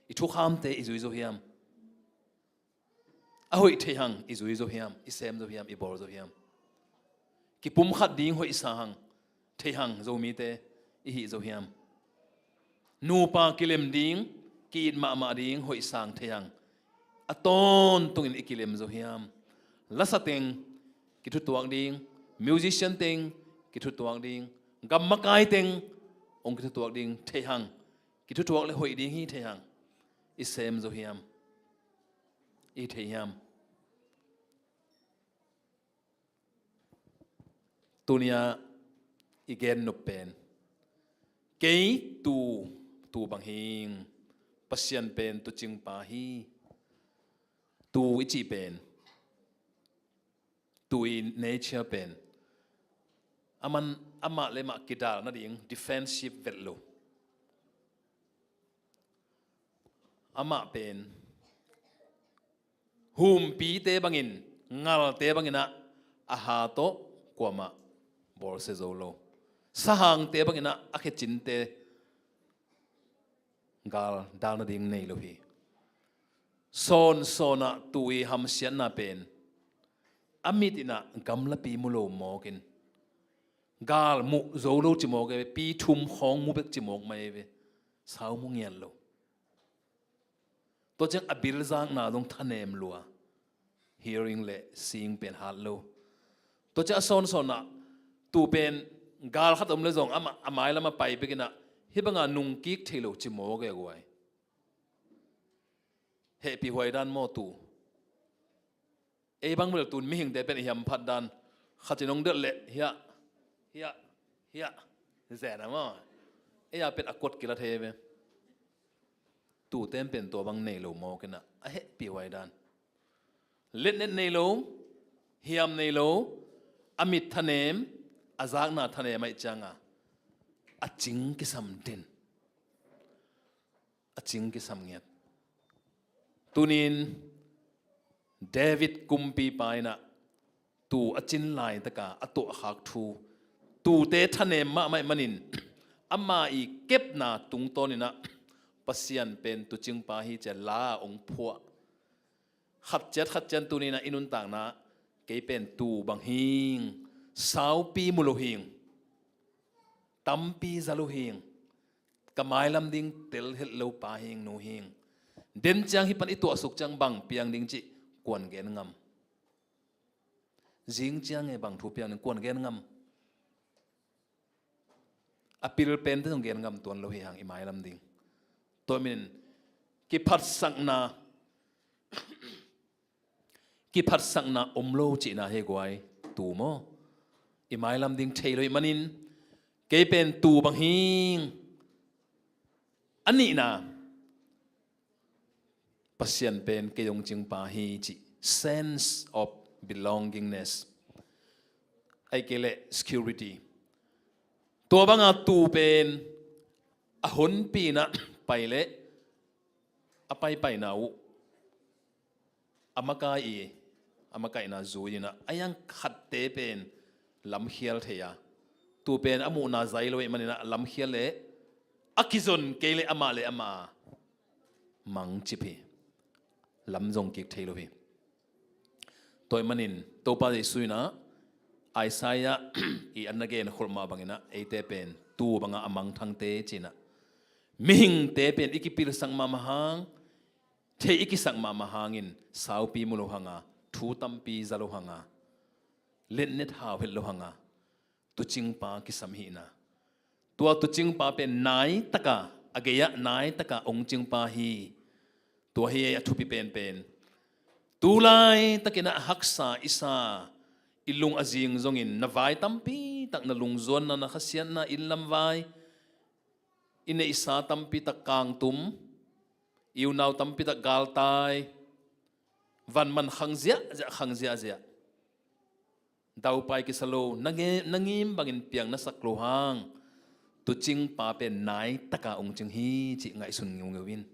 อิทุกขามเตะอิจุยจุยเฮียมอ่ะหอยเทียงอิจุยจุยเฮียมอิเซมจุยเฮียมอิบอร์จุยเฮียมกิปุ่มขัดดิ้งหอยสาหังเทียงจุยมีเตะอิหิจุยเฮียมนูปากิเลมดิ้งกีดมาดิ้งหอยสางเทียงอตอนตรงนี้กิเลมจุยเฮียมลัสเต็งกิทุตัวดิ้งมิวสิชันเต็งกิทุตัวดิ้งกัมมะกายเต็งองกิทุตัวดิ้งเทียงกิทุตัวเลยหอยดิ้งฮีเทียงอิเซมจุยเฮียมอีเทียมตัวนี้อีเกนนุเป็นเกยตูบังฮิงปัสยันเป็นตุจิงปาฮีตูอิจิเป็นตูอินเนเจอร์เป็นอามาเลมากิดาลนั่นเอง defensive value อามาเป็นหุมปีเตบังอินงาลเตบังอินะอาหาโตกว่ามาบอลเซโซโลสหางเตบังอินะอาเคจินเตกาลดาลนาดิงในโลฮีโซนะตุยฮัมเซียนนาเป็นอามิตินะกำละปีมุโลมอกินกาลมุโซโลจิมอกเอปีทุมของมุเบกจิมอกมาเอเวสาวมุงเยนโลตัวจังอบิลซางนาดงทะเนมลัว hearing เล seeing เป็นฮัลโลตัวจังโซนะตูเป็นกาลขัดอมเลซงอามาละมาไปเบกินะฮิบังานุงกิกเทโลจิโมเกกวยเฮปีหวยดันโมตูเอบังเมลตูนมิหิงเตเป็นเฮียมพัดดันขัดจินงเดลเละเฮียแซนะมั้งเอยาเป็นอกดกิลเทเวตูเต็มเป็นตัวบังเนโลโมกันนะเฮปีหวยดันเล็ดเน็ตเนโลเฮียมเนโลอมิตทะเนมอาซากนาทะเนมไม่จังอ่ะอจิงกิสัมเด่นอจิงกิสัมเงียบตุนินเดวิดกุมปีไปนะตูอจินไลตะกาอตุหักทูตูเตทะเนมมาไม่มันินอามาอีเก็บนาตุงโตนี่นะปัสยันเป็นตุจิงปาฮีเจลาองพัวขัดเจ็ดตูนี่นะอินุนต่างนะเกยเป็นตูบังฮิงสาวปีมุโลฮิงตัมปีซาลูฮิงกำไมลำดิ่งเตลเฮลโลปาฮิงนูฮิงเด่นจังฮิปันอิตัวสุกจังบังเปียงดิ่งจิกวนเกนงำจิงจังไงบังทูเปียงกวนเกนง apil pen te tong gen ngam tuan lo hi hang imai lam ding to min ki phat sang na ki phat sang na omlo chi na he gwai tu mo imai lam ding thei loi manin ke pen tu bang hing ani na pasien pen ke yong ching pa hi chi sense of belongingness ai kele security to banga tu pen a hon pi na pai le apai pai na u amakai na zuina ayang khat te pen lam hial theya tu pen amu na zai lo manina lam hial le akizon kele ama le ama mang chipi lam jong ki thei lo hi toy manin to pa de suina Isaiah I again khulma bangina ate pen tu banga amang thang te china mihing te pen ikipil sang ma mahang the iki sang ma mahangin sau pi mulo hanga thu tampi zalo hanga len net ha hel lo hanga tu ching pa ki samhi na tua tu ching pa pen nai taka ageya nai taka ong ching pa hi tua hi athu pi pen pen tu lai takina haksa isa ilung azing zongin na vai tampi tak na lungzon na nakasian na ilam vai ine isa tampi tak kang tum iu naw tampi tak galtai van man khangzia zia daw pai ki salo nangim bangin piang na saklohang tu ching pa pe nai taka ong ching hi chi ngai sun ngewin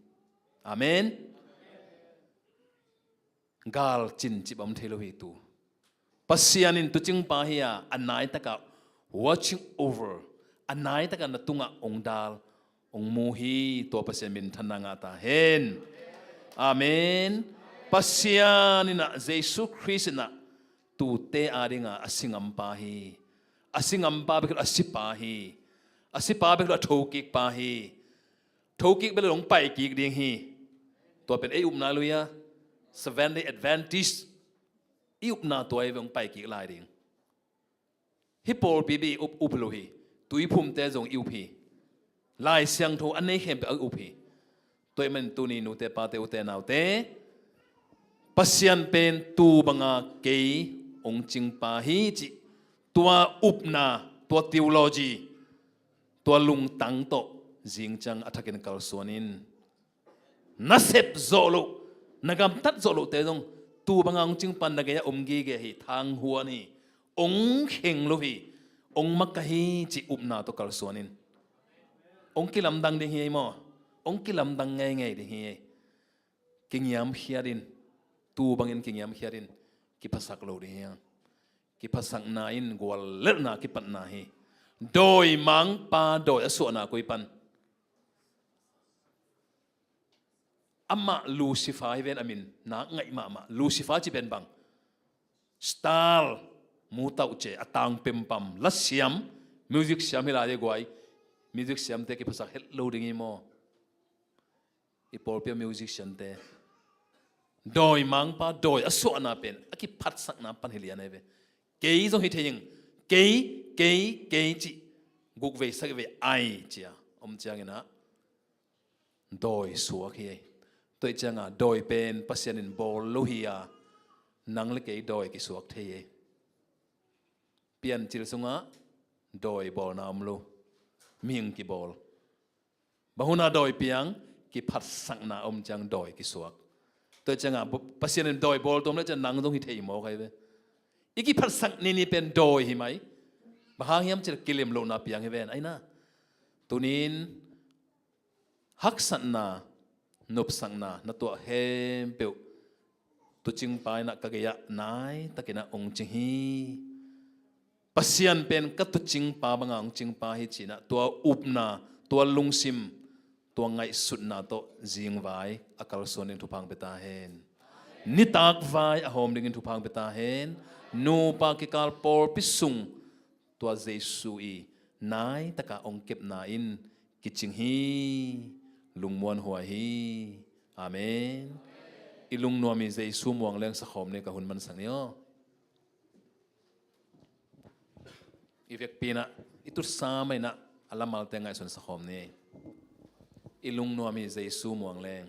amen gal chin chi bam thelo hi tu pasianin tu ching pa hiya anai taka watching over anai taka na tunga ongdal ong muhi to pasian min thananga ta hen amen pasianina Jesus Christ na tu te aringa asingam pa hi asingam pa be asipa hi asipa be thokik pa hi thokik be long pai ki ding hi to pen ei na luya Seventh Day Adventist iup na toy vong pai ki lai ding hi pol pi bi up lo hi tui phum te jong iu phi lai siang tho anei khem pe up hi toy men tu ni nu te pa te u te nau te pasian pen tu banga ke ong ching pa hi chi tua up na tua theology tua lung tang to jing chang athakin kal sonin nasep zolo nagam tat zolo te jong tu bangang ching pan na gaya omgi ge hi thang huwa ni ong kheng lo hi ong makahi chi upna to kal sonin ong kilam dang ding hi mo ong kilam dang ngai ngai ding hi kingyam hiarin tu bangin kingyam hiarin ki pasak lo ding hi ki pasak na in gwal ler na ki pat na hi doi mang pa doi aso na koi pan amma Lucifer even amin na ngai mama Lucifer chi ben bang star mu tau che atang pem pam la siam music siam hila de gwai music siam te ki phasa hel loading mo I por pe music siam te doi mang pa doi aso na pen aki phat sak na pan hilia na ve ke zo hi theying ke chi guk ve sak ve ai chia om chiang na doi suak hi tôi chăng đôi bên pasienin bol lohia nang le ke doi ki suak thei pian chil sunga doi bol na amlo ming ki bol bahuna doi piang ki phat sang na chang doi ki suak tôi chăng pasienin doi bol tom le chan nang dong hi thei mo kai ve iki phat sang ni pen doi hi mai bahang hiam chil kilim lo na piang he ven ai na tunin hak san na nop sang na to hem pe tu ching pai na kagaya nai takina ong ching hi pasian pen ka tu ching pa banga ong ching pa hi china to upna to lungsim to ngai sut na to jing vai akal sonin thu phang beta hen ni tak vai a hom ding thu phang beta hen no pa ki kal por pisung to jesu I nai taka ong kep na in ki ching hi lungmuan huwa hi amen ilung nuami jesu muang leng sa khom ne ka hun man sang yo ivek pina itu samai na อัลลัมมัลเตงไงส่วนสักคมนี้อิลุงนัวมีเจซูมวงแรง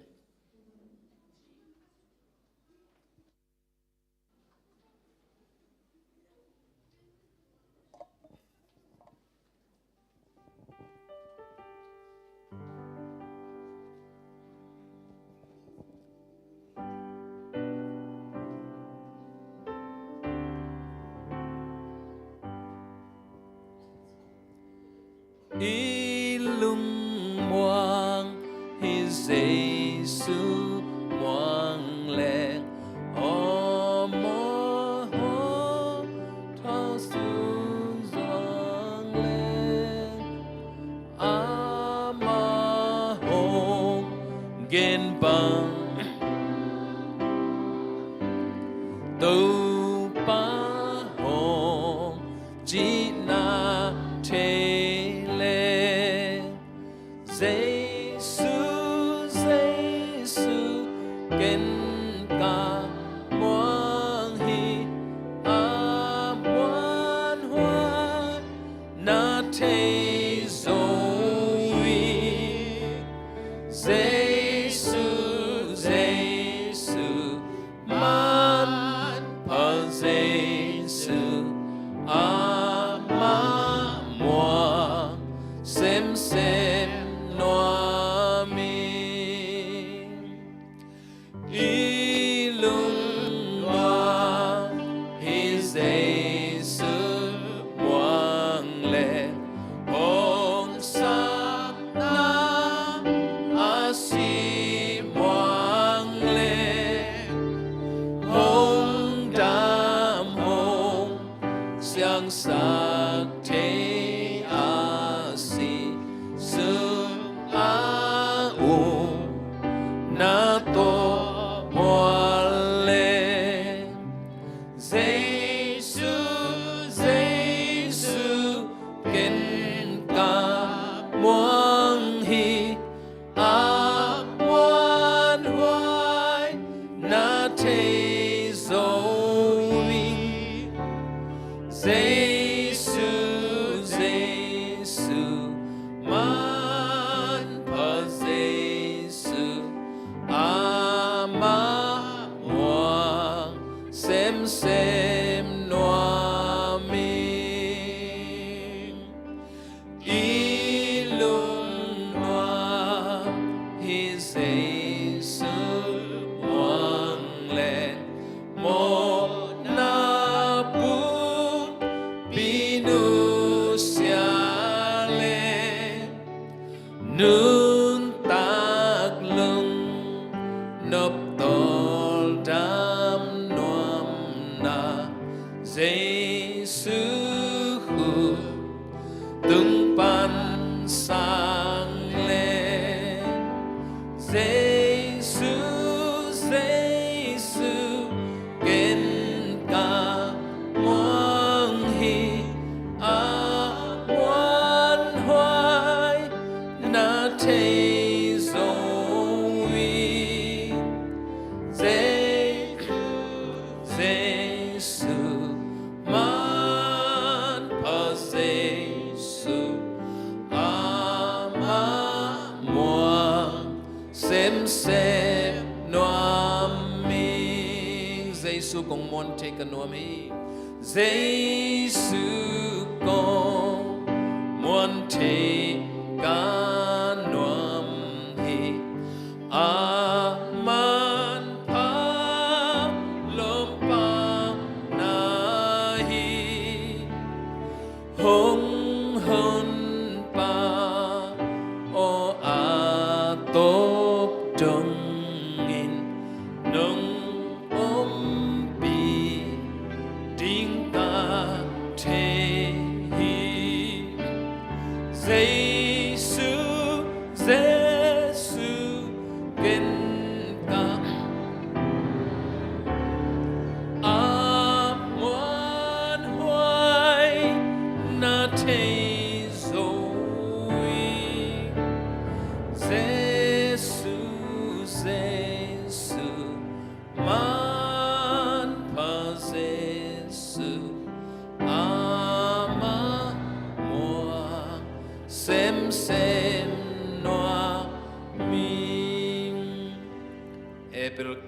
อีลุงมวงฮิเจซูมวงแรงโอโมโฮทอสุซองแรงอามาโฮเกนบังตูปาโฮจีนาเทJesus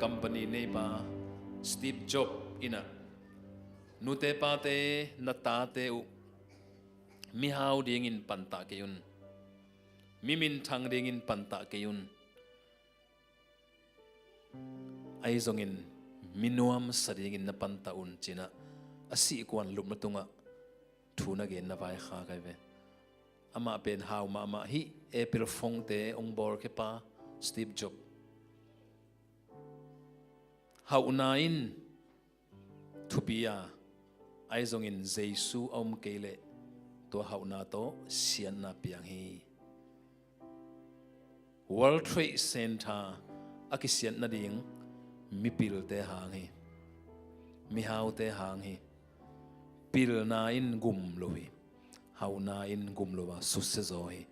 company nei pa Steve Job ina nu te pa te na ta te u mi hau ding in panta ke yun mi min thang ding in panta ke yun ai zong in minuam sading in na panta un china asi kwan lup na tunga thuna gen na vai kha kai ve ama pen hau ma hi April phong te ong bor ke pa Steve Job hau nain thupia ai zong in Jesu om kele to hau na to sian na piang hi World Trade Center akisian na ding mi pil te hang hi mi hau te hang hi pil na in gum lo hi hau na in gum lo wa su se zo hi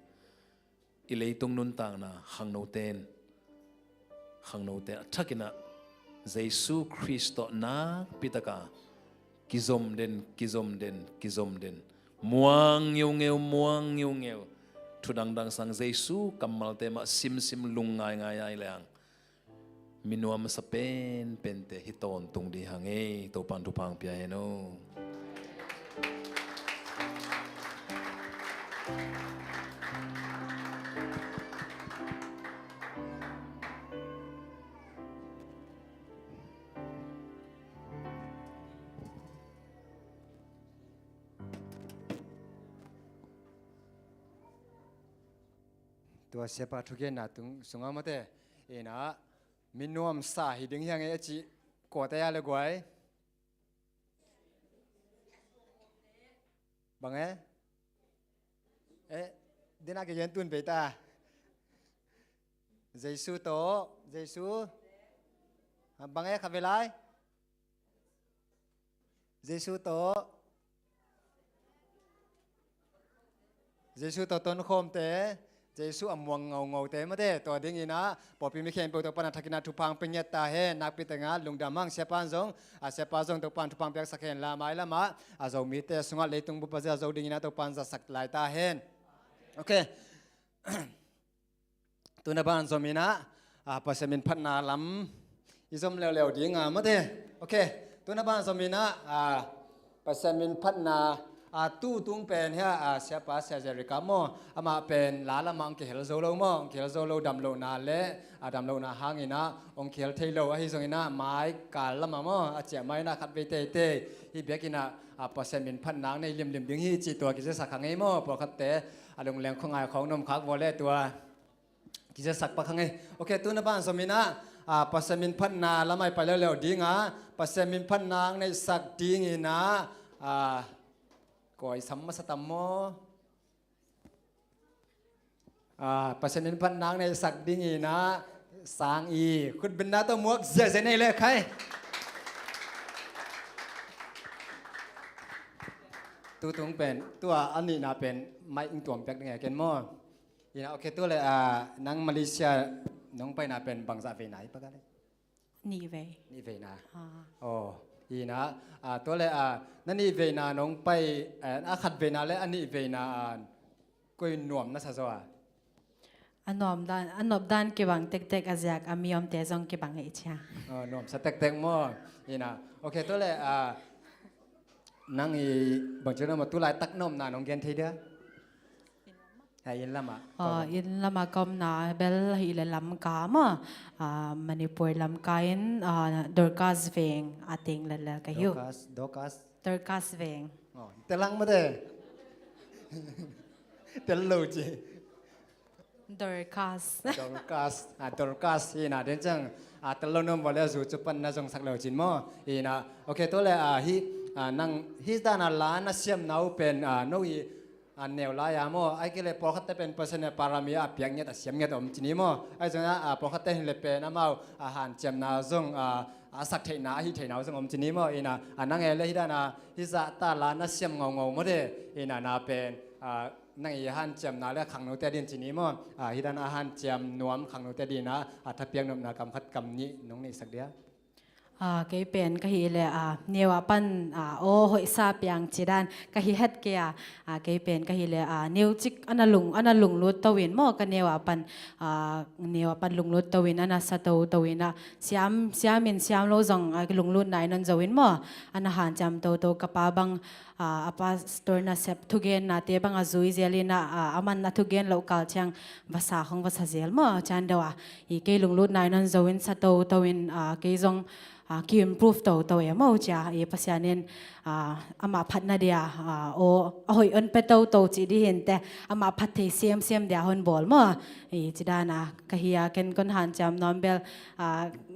i leitung nun tang na hang no ten thakina Jesu Christo na pitaka kizom den muang ngeu thudang dang sang Jesu kamal te ma sim lungai ngai ai lang minuam sa pen te hiton tung di hange to pan tu pang pia no
ตัวเสียปาทุกเย็นนะตุงสงอามาเตเอนะมินวมสาหิดึงยังไงจีกอดแต่ยาเลยกวยบังเดินักเย็นตุนไปตาเจสุโตเจสุบังขับเวลาเจสุโตต้นโคมเตเจสุอมวงเงาเตมาเตตัวดิ้งอีนะปอปีไม่เขียนเปิดตัวปนักกินาทุพังเป็นยตาเฮนักปิตงานลุงดามังเสปานซงเสปานซงตัวปันทุพังเปียกสักเห็นลาไม้ละมาเรามีเตสุงาเลยตุงบุปผาเราดิ้งอีนะตัวปันจะสักลายตาเฮนโอเคตัวนับานสมินะปัสมินพัฒนาลำอิสมเร็วๆดิ้งมาเตโอเคตัวนับานสมินะปัสมินพัฒนาตู้ตุงเป็นเฮียเสียป้าเสียเจริกามอมาเป็นลาละมังเขียลโซโลมอเขียลโซโลดำโลนาเละดำโลนาหางอินะองเขียลเทโลฮิซงอินะไม้กาลละมามอเจียไม้นะขัดไปเตเตฮิเบียกินะปัสมินพันนางในริมดึงฮิจีตัวกิจสักขังไงมอปกติลงแรงของไงของนมคักวอลเล่ตัวกิจสักปักขังไงโอเคตัวนับานสมินะปัสมินพันนาละไม่ไปเร็วๆดิ้งปัสมินพันนางในสักดิ้งอินะก่อยสัมมาสตัมโมปัสนินพันนางในสักดิ้งอีนะสางอีคุณเป็นนาตัวมวกเสียในเลยใครตัวตรงเป็นตัวอันนี้นะเป็นไม่อิงตัวเป็กยังไงกันมั่วอีนะโอเคตัวเลยนางมาเลเซียน้องไปนะเป็นบางสะเวไหนปะกันเลย
นี่เวนะโอ้อีนะตัวเลยนั่นนี่เวนาน้องไปขัดเวนาและอันนี้เวนากุยหน่วมนะซะจ้ะอันนอมด้านเก็บังเต็กๆอาจากอามีอมเตจงเก็บังเอชา
หน่วมสเต็กมั่วอีนะโอเคตัวเลยนั่งอีบางจุดนั้นมาตัวลายตักนมนะน้องเกนทีเดียยินละมา
ยินละมากอมนาเบลฮิเลลำกามมันนี่ป่วยลำกายินดอร์กัสเวงอาติงเลลกันอยู่
ดอร์
กัสเวง
แต่ลังมาเด้แต่ลูจี
ดอร์
กัสอีน่ะเดี๋ยวจังแต่เราโน้มว่าแล้วจู่จุปันน่าสงสักแล้วจินมั้งอีน่ะโอเคตัวเลยฮินั่งฮิด้านล้านน่ะเสียมน่าเป็นโน้ยอันเนวลายามอไอ้กิเลปอคัตเตเป็นเปอร์เซ็นต์ปารามีอาเปียงเงี้ยแต่เสียมเงี้ยแต่อมจินีมอไอ้จังนะปอคัตเตเฮเลเปนะมาอาหารเจมนาซงสักเทนาฮิเทนาซงอมจินีมออีน่ะนั่งเอเลฮิดานะฮิซาตาลานะเสียมเงามาเดอีน่ะนาเป็นนั่งอาหารเจมนาและขังโนเตดินจินีมอฮิดานอาหารเจมนวมขังโนเตดินะถ้าเปียงนมนากำคัดกำนี้น้องนี่สักเดีย
cái pen cái hi le nhiều pan ô hội sa piang chỉ đan cái hi hết kia cái pen cái hi le nhiều chik ana lung lut tawin mo cái nhiều pan lung lut tawin ana sa tawin siam lo zong cái lung lut nai non zawin mo ana han jam to kapabang apa store na sep thugen na te bang azui zelina aman na thugen local chang basa khong basa zel mo chan dawa I ke lung lut nai non zawin sa tawin ke zong ki improve to mo cha e pasianin ama phat na dia o hoi an pe to chi di hen te ama phat the siam dia hon bol mo e chidana kahia ken kon han cham nombel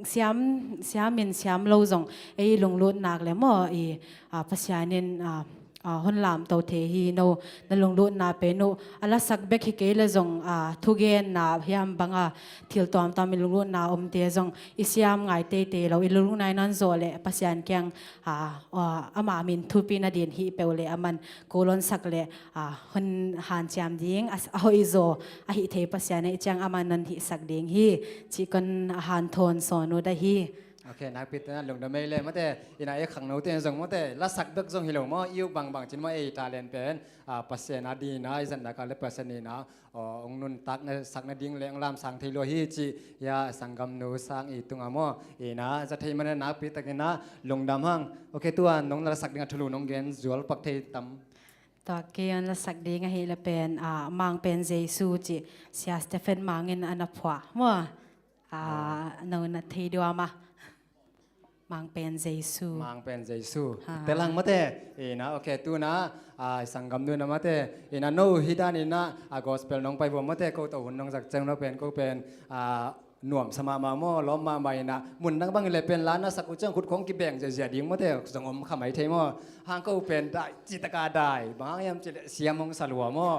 siam lo zong e lung lut nak le mo e pasianin hon lam to the hi no na lung lut na pe no ala sak bek hi ke le zong thugen na hiam banga thil tom tam lung lut na te zong isiam ngai te lo ilung nai nan zo le pasian kyang ama min thupi na din hi peule aman kolon sak le hon han cham ding as hoi zo a hi the pasian e chang aman nan hi sak ding hi chi kon han thon so no da hi
okนักพิจารณาลงดำเนินเลยมาแต่อินาเอกขังโน้ตเองส่งมาแต่ละสักเด็กส่งฮิโลมาอิวบางจินมาเอตาเลนเป็นปัสเซนาดีนะอิสันนักการเล่นปัสเซนีนะองนุนตักในสักนาดิ้งเลี้ยงลามสังทีโลหิจิยาสังกำนูสังอีตุงอามออีนะจะที่มันนักพิจารณาลงดำหังโอเคตัวน้องละสักดิ้งทุลุน้องเกนจวลปักเทตัม
ตัวเกียนละสักดิ้งให้ละเป็นมังเป็นเจสูจิเสียสเตฟานมังเงินอันนับหัวมั่วน้องนัทที่ดัวมามังเป็นเจสู
แต่หลังมาแต่นะโอเคตัวนะสังกำนูนะมาแต่นะโน้ฮิดานี่นะกอสเปลน้องไปบ่มาแต่ก็ตัวหุ่นน้องสักเจ้าน้องเป็นก็เป็นหน่วมสมามาโมล้อมมาใหม่นะมุนดังบางเลยเป็นล้านนะสักอุจังขุดของกิแบ่งจะเสียดิ้งมาแต่สงมขมายเทมอห่างก็เป็นได้จิตกาได้บางยามจะเสียมองสลัวมอ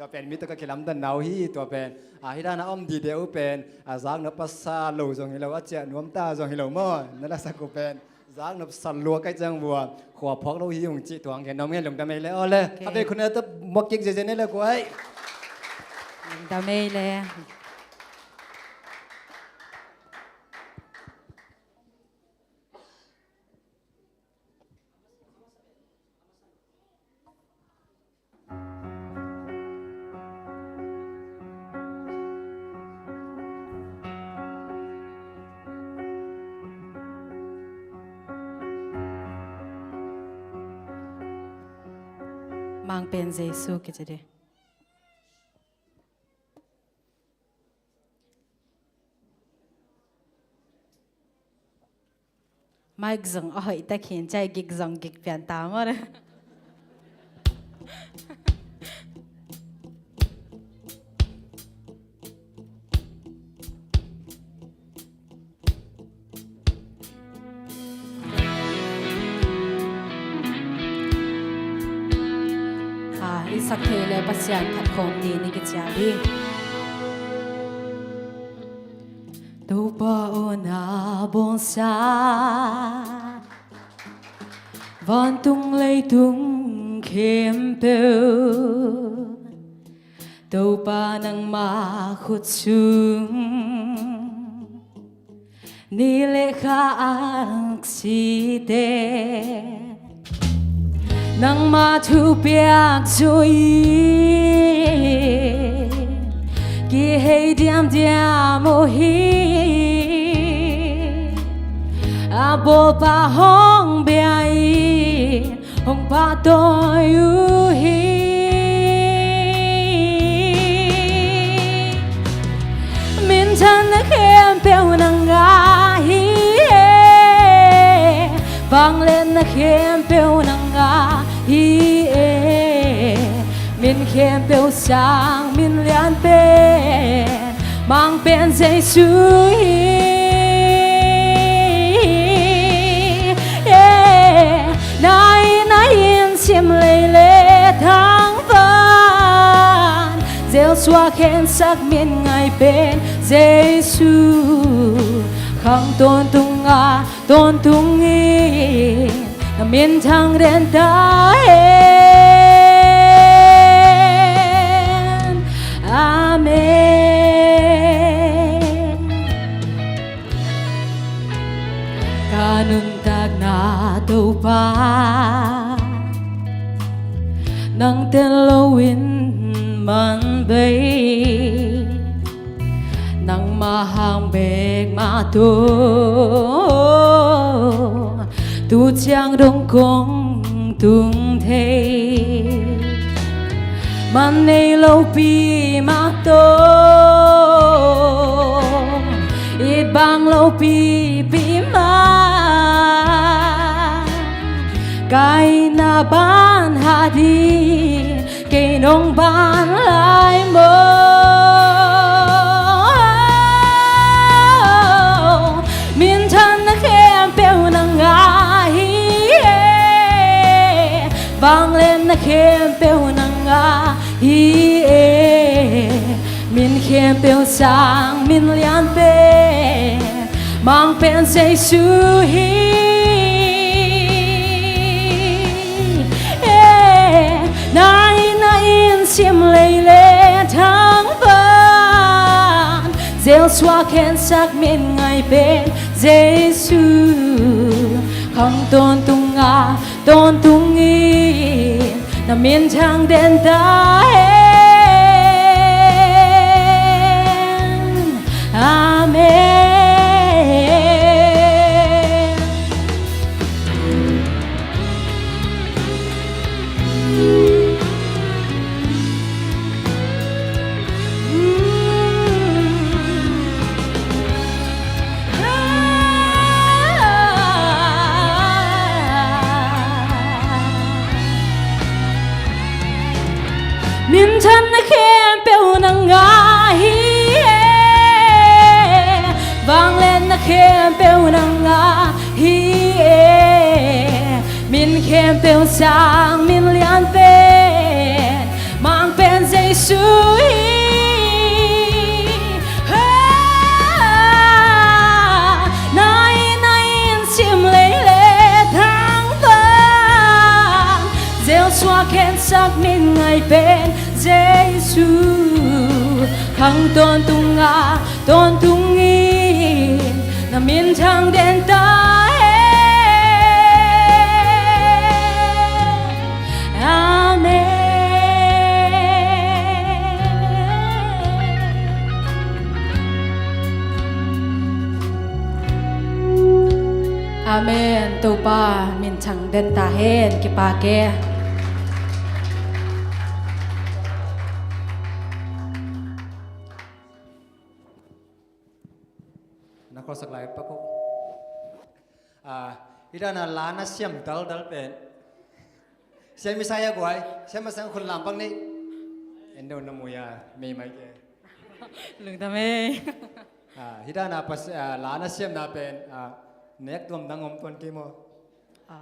ตัวเป็นมิตรก็คิดลำดันนาวฮีตัวเป็นฮิดานะอ้อมดีเดียวเป็นจางนับภาษาโลจงฮิโลว่าเจ้าหนุ่มตาจงฮิโลมอนั่นแหละสักกูเป็นจางนับสันลัวใกล้จังบัวขวบพอกโลหิวจิตตัวเห็นน้องเงี้ยหลงดำเมย์เลยเลยถ้าเป็นคนนั้นต้องมกิกเจเนเลยกูไอ้
ดำเมย์เลยมังเป็นเจสูกิจเดไม่กซงอ้อยแต่เขียนใจกิกซงกิกเปลี่ยนตามว่าเลยสักเทเลปัสยานผัดคงดีนี่กิจยาดีตูปาโอนาบอนซาวันตุงเลยตุงเข้มเปลตูปานังมาขุดซุงนี่เลขาอักสีเดnang matu piak zui ki hei diam o hi abo pa hong biai hong pa toi u hi min chan na khem peo nang ga hi bang lên na khem peo nang ga hi min khem peo sang min lian pe mang pen dây suy nai in sim lê tháng van gieo xóa khen sắc min ngày bên Giêsu khang tôn tung nghi miền thang đến ta hen amen ca nang tên lâu in man bay nang mahang bek ma tu chang dong kong tung thei man nei lâu pi ma ít bang lâu pi ma cái na ban ha đi cái nông ban lại mơ miền thân nó khem bèo nang ai vang lên nó khem bèo nang ai miền khem bèo sang miền lian bè mang pen say su hi sim lê lê tháng vàng gieo xóa khen sắc miền ngày bên Giêsu không tôn tung nghi là miền trăng đen ta Amen. miền thân khem bèo nang ai vang lên khem bèo nang ai miền khem bèo sang miền lian bên mang bên Giêsu nay sim lê lê tháng vàng gieo xóa khen sắc miền ngày bên Giêsu khang tôn tung nghi na miền trăng đen ta Amen. Amen. Tu pa miền trăng đen ta hen ki pa ke
นักสักหลายปะกุอีด้านล้านเสียมดัลเป็นเสียมิสายกวยเสียมาสังคนลำปังนี่เอ็นโดนมุยาไม่ไหมแก
ลุงทำไม
อีด้านล้านเสียมน่าเป็นเน็กตัวดังอมต้นกี่โม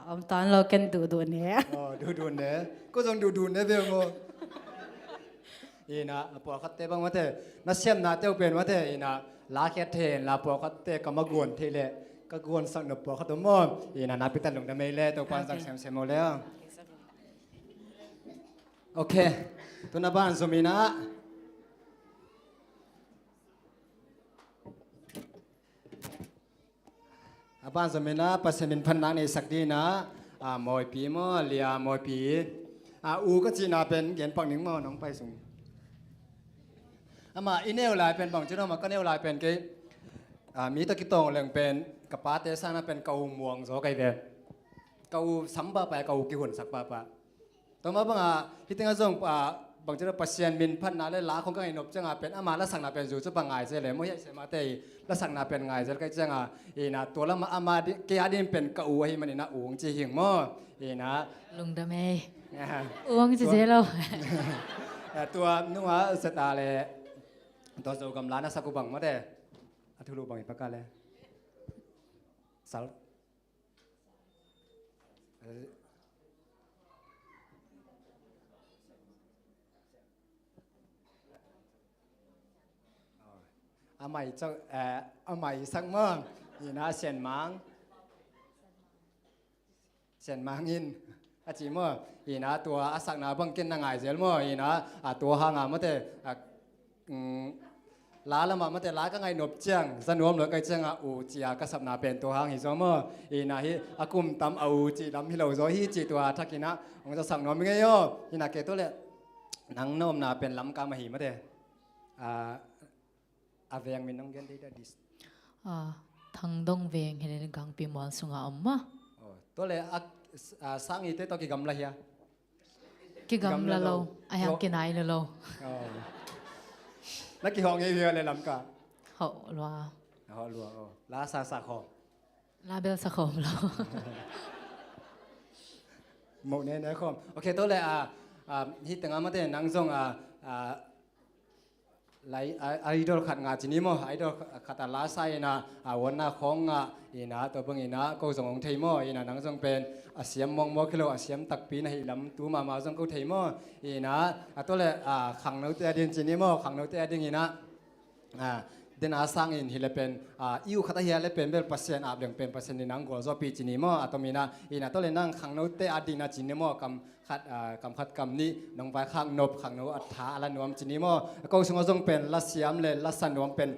อมตอนเราเกันดูเนี่ย
ดูเนี่ยก็ต้องดูเนี่ยเดียวโมอีน่ะพอคัดเตะบังมาเตะนักเสียมน่าเตะเป็นมาเตะอีน่ะลาแค่เทนลาปอคัดเตะก็มากวนเทเลก็กวนสักหนึ่งปอคัดตัวมออีน่ะนับพิตันลงดำไม่เล่ตัวกวนสักเซมๆแล้วโอเคตัวนับบ้านสมินะบ้านสมินะปัสสินพันนังในสักดีนะมอยปีมอเลียมอยปีอูก็จีน่าเป็นเขียนปังหนึ่งมอน้องไปส่งมาอินเนลลายเป็นบางจุดมาก็เนลลายเป็นกี่มีตะกี้ตองเรื่องเป็นกับป้าเตซ่านะเป็นเกาหมวงโซไก่เด็ดเกาสัมบะไปเกากี่หุ่นสักปะต่อมาบางที่ตั้งส่งบางจุดปัสเซียนมินพันนาเลยล้าคงก็ไอ้นบจังเป็นมาละสังนาเป็นจู่จะบางไงเสียเลยไม่ใช่เสียมาเตยละสังนาเป็นไงเสียก็จังอีน่ะตัวละมาเกียดินเป็นเกาให้มันนี่นะอูงจีหิงมั่วอีน่ะ
ลุงดำเมย์อ้วงจะเจเรา
ตัวนัวสตาเลยตัวสูกำลังน่ะสักบังมาเด้อทุลุบังอีกประการเลยสัลอาใหม่เจ้าอาใหม่สักเมื่อนี่นะเสียนมังอินอาจีเมื่อนี่นะตัวอาศักนาบังกินนางไงเสียเมื่อนี่นะตัวหางาเมื่อเต ล้าละมาแต่ล้าก็ไงหนบเจียงสนวมเหลือไกเจียงอูจียก็สับนาเป็นตัวหางหิซอมอีนาฮิอากุมตำอูจีลำฮิโลโซฮิจีตัวทักินะองจะสั่งนวมไงโยฮินาเกตัวเลยนังโนมนาเป็นลำกามาหิมาเดอาเวียงมินน้องเกนได้ดิส
ทางดงเวียงเห็นกังปีมอนสุงอมมะ
ตัวเลยสั่งอีเตตัวกี่กำละเฮีย
กี่กำละโลอายังกี่นายละโล
นักกี่ห้องเฮียเลยลำกา
เขาลัว
ลาซาซาคอ
ลาเบลสะคมเรา
หมดเนี่ยคอมโอเคตัวเลยฮิตตั้งมาเตนังซงไลไอดอลขัดงาจีนี่มั้งไอดอลขัดลาไซนะวันน่ะของอีน่ะตัวเพิ่งอีน่ะก็ส่งของไทยมั้งอีน่ะนังซงเป็นอาเซียมมองมอคิโลอาเซียมตักปีนะฮิลำตัวมาซงก็ไทยมั้งอีน่ะตัวเลยขังโนเตอร์ดินจีนี่มั้งขังโนเตอร์ดินอีน่ะเดินอาสังอินฮิเลเป็นอิวขัดเฮียเลเป็นเบลเปอร์เซ็นต์เป็นเปอร์เซ็นต์ในนังกอลจอปีจีนี่มั้งตัวมีน่ะอีน่ะตัวเลยนั่งขังโนเตอร์ดินนะจีนี่มั้งขัดกำนี้น้องไปข้างนบข้างโนอัฐาละนวมจีนี่มั้งก็ส่งส่งเป็นลัสยามเลยลัสนวมเป็น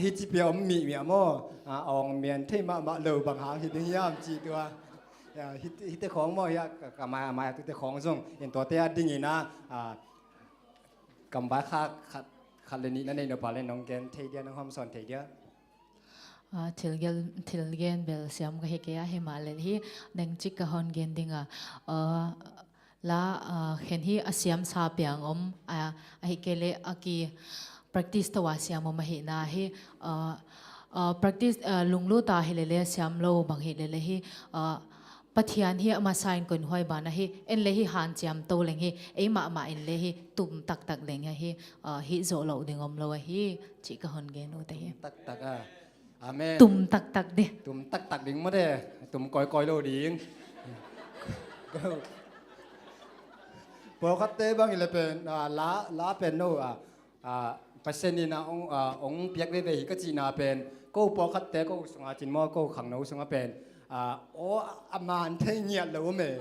ฮิจิเปียมมีมั้งองเมียนที่มาเลวบางหางฮิตยามจีตัวฮิตของมั้งยากมาฮิตของส่งเห็นตัวเตะดิ่งนะกำไปข้าขัดเลนี่นั่นเองเดี๋ยวไปเล่นน้องเกนเทียน้องหอมสอนเทีย
ทิลเกนเบลเซียมก็เฮกยาเฮมาเลฮีนังจิกกะฮอนเกนดิงลาเห็นที่อาเซียมซาเปียงเฮเกเลอากี practice ตัวเซียมมาเห็นนะเฮpractice ลุงลู่ตาเฮเลเลเซียมโลบางเฮเลเลฮีปัทยานเฮียมา sign คนห้อยบานะเฮเอ็นเลฮีหันจามโตเลงเฮเอมาเอ็นเลฮีตุ่มตักเลงเฮฮิโซโลดึงอมโลเฮจิกะฮอนเกนโอเตเฮ
ตัก
ตุ่มตักเด
ตุ่มตักดิ่งมาเด้ตุ่มก้อยโลดิ่งพอคัดเตะบางเลยเป็นลาเป็นโน่เปอร์เซ็นต์นี่นะองเปียกเวก็จีน่าเป็นก็พอคัดเตะก็สงอาจินมอก็ขังโน่สงอาเป็นโอ้อามันเทียนเลยว่าเมย์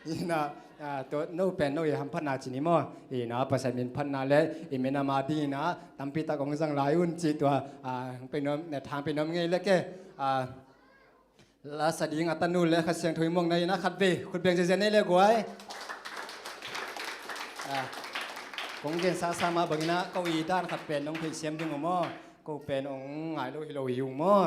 นี่นะตัวโน่เป็นโน่ยังพัฒนาจีนี่มออีนะเปอร์เซ็นต์เป็นพัฒนาเลยอีเมนามาดีนะตั้มปีตาของสังหลายอุ่นจีตัวเป็นน้ำในทางเป็นน้ำไงเลยแกลาสดีงอัตนูเลยขัดเสียงถุยมองในนะขัดเบคุณเพียงเจนนี่เลยกวยคงเกินซามาบางนะเก้าอี้ด้านขัดเป็นน้องเพลเสียมดึงออกมาก็เป็นองค์หายโลหิโลหิวมา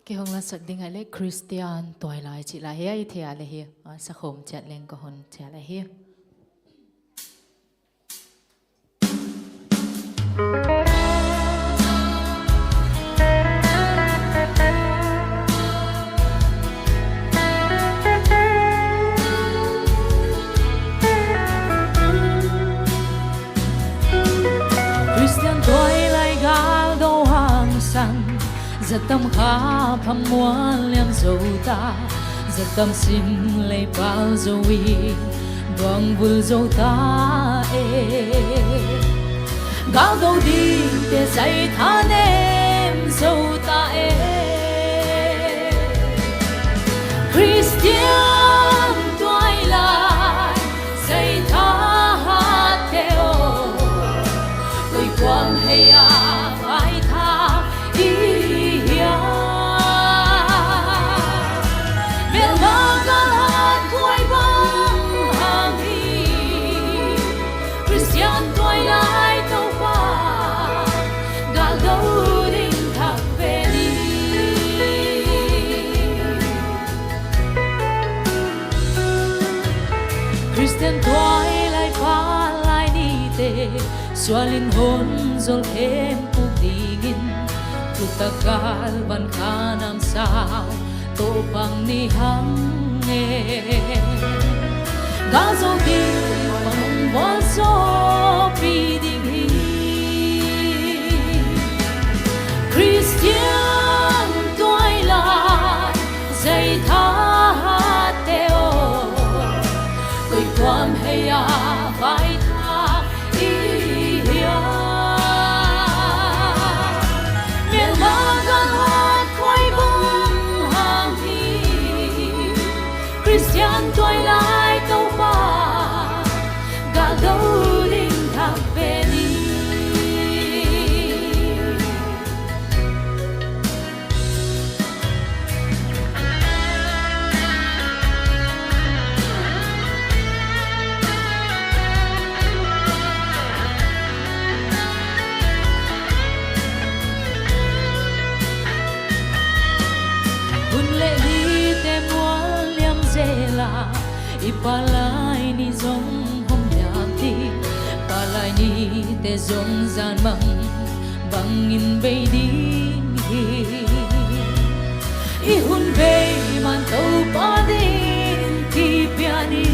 เกี่ยวกับสักดิ่งอะไรคริสเตียนตัวลายจิลาเฮียอีเทียเลยเฮียสักคมจัดเล่นก็หนเทียเลยเฮียgiật tâm khá phàm muôn liang dầu ta giật tâm xin lấy bao dầu y vòng vừa dầu ta gạo đầu đi để dạy than em dầu ta Christian tôi lại dạy tha hát theo tôi quan hệ phải tha Christian tôi lại phá lại đi tê xóa linh hồn dồn thêm cuộc đi Tutagal ban ka nam sao to pang ni hang gazo di pang boso piding hi Christian tôi lại dạy tha teo tôi quan hay phải tha Christian tôi lại ipalai ni zong hom yam ti palai ni te zong zan mang bangin bay ding hi i hun bay man to pa din ti piani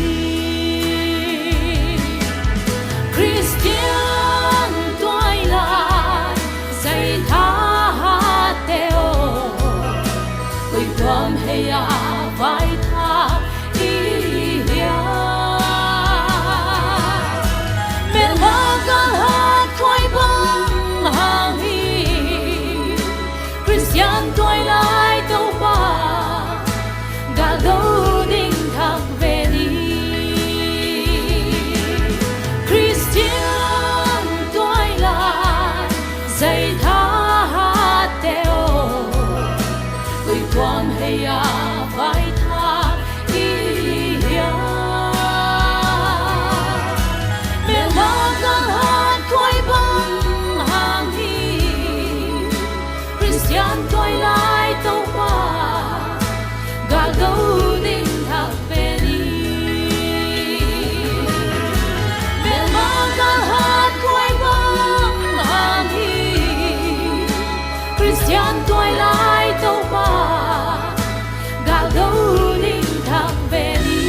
Christian twilight say tha teo oi kwam he ya vai tha i ya men wa ka hat khoi bang hang hi Christian twilight to pa ga do ding thak ve ni Christian twilight say tha teo oi kwam he ya vai tha i ya men wa ka hat khoi bang hang hi Christian twilight to pa ga do ding thak ve ni men wa ka hat khoi bang hang hi Christian twilight to pa ga do ding thak ve ni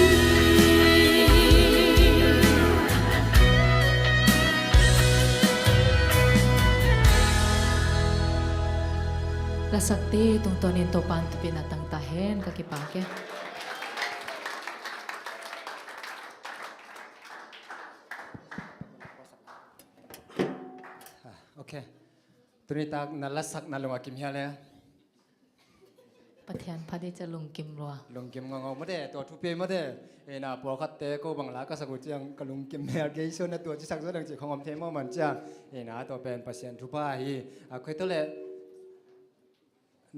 la sakti tung tonin to pan tu pinatang tahen kakipake
โอเคตัวนี้ตากนัลสักนัลลงอากิมเฮียเลย
pathian phadi cha lung kim lo
ลงกิมงงไม่ได้ตัวทุเปไม่ได้เอ็น่ะปอคัดเตะก็บังลาก็สักกุจียงกลุงกิมเนี่ยเกยส่วนในตัวที่สักส่วนหนึ่งจีของอมเทมมันจ้าเอ็น่ะตัวเป็นเปอร์เซ็นต์ทุพาฮีเคยตัวเลย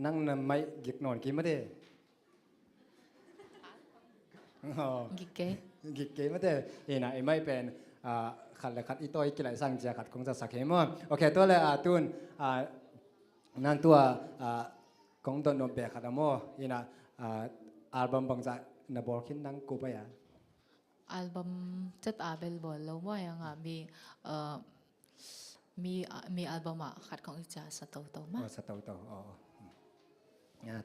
นั่งนำไม่หยิกนอนกิมไม่ได้
กิเก
หยิกเกยไม่ได้เอ็น่ะไอ้ไม่เป็นขัดเลยขัดอีตัวอีกหลายสั่งจะขัดคงจะสักเหมั้งโอเคตัวเลยตุนนั่นตัวของตัวนมเบะขัดมอเอ็น่ะอัลบั้มบางจากนบอลคินนั่งกูไปอ่ะ
album chat abel bol lo mo yang mi mi album a khat kong cha sa to to ma
สตอต่อ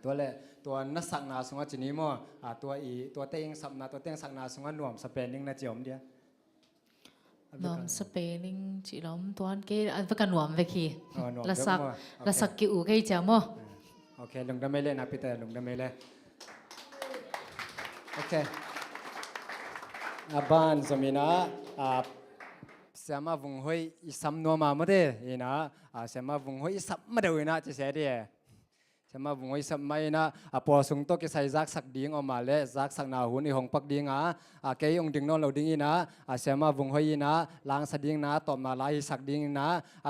ตัวเลยตัวนักสักนาสงฆ์จีนี้มั้งตัวเต็งสับนาตัวเต็งสักนาสงฆ์หน่วมสเปนนิ่งนะเจียมเดีย
nom spelling chi lom tuan ke an pa kanwam ve ki
nom
la sak ki u ke cha mo
โอเคลงดำเมเลยนะพี่เตอร์ลงดำเมเลยโอเคบ้านสมินะเสียมาvùngห้อยอีสัมนัวมาไม่ได้ยีนะเสียมาvùngห้อยอีสัมไม่ได้นะจะเสียดีเสียมาvùngห้อยสัมไม่นะพอส่งตัวก็ใส่ซักสักดิ้งออกมาเลยซักสักหน้าหุ่นอีหงปักดิ้งเกยองดิ้งนอนเราดิ้งอีนะเสียมาvùngห้อยนะล้างสักดิ้งนะตอมนาลายสักดิ้งนะ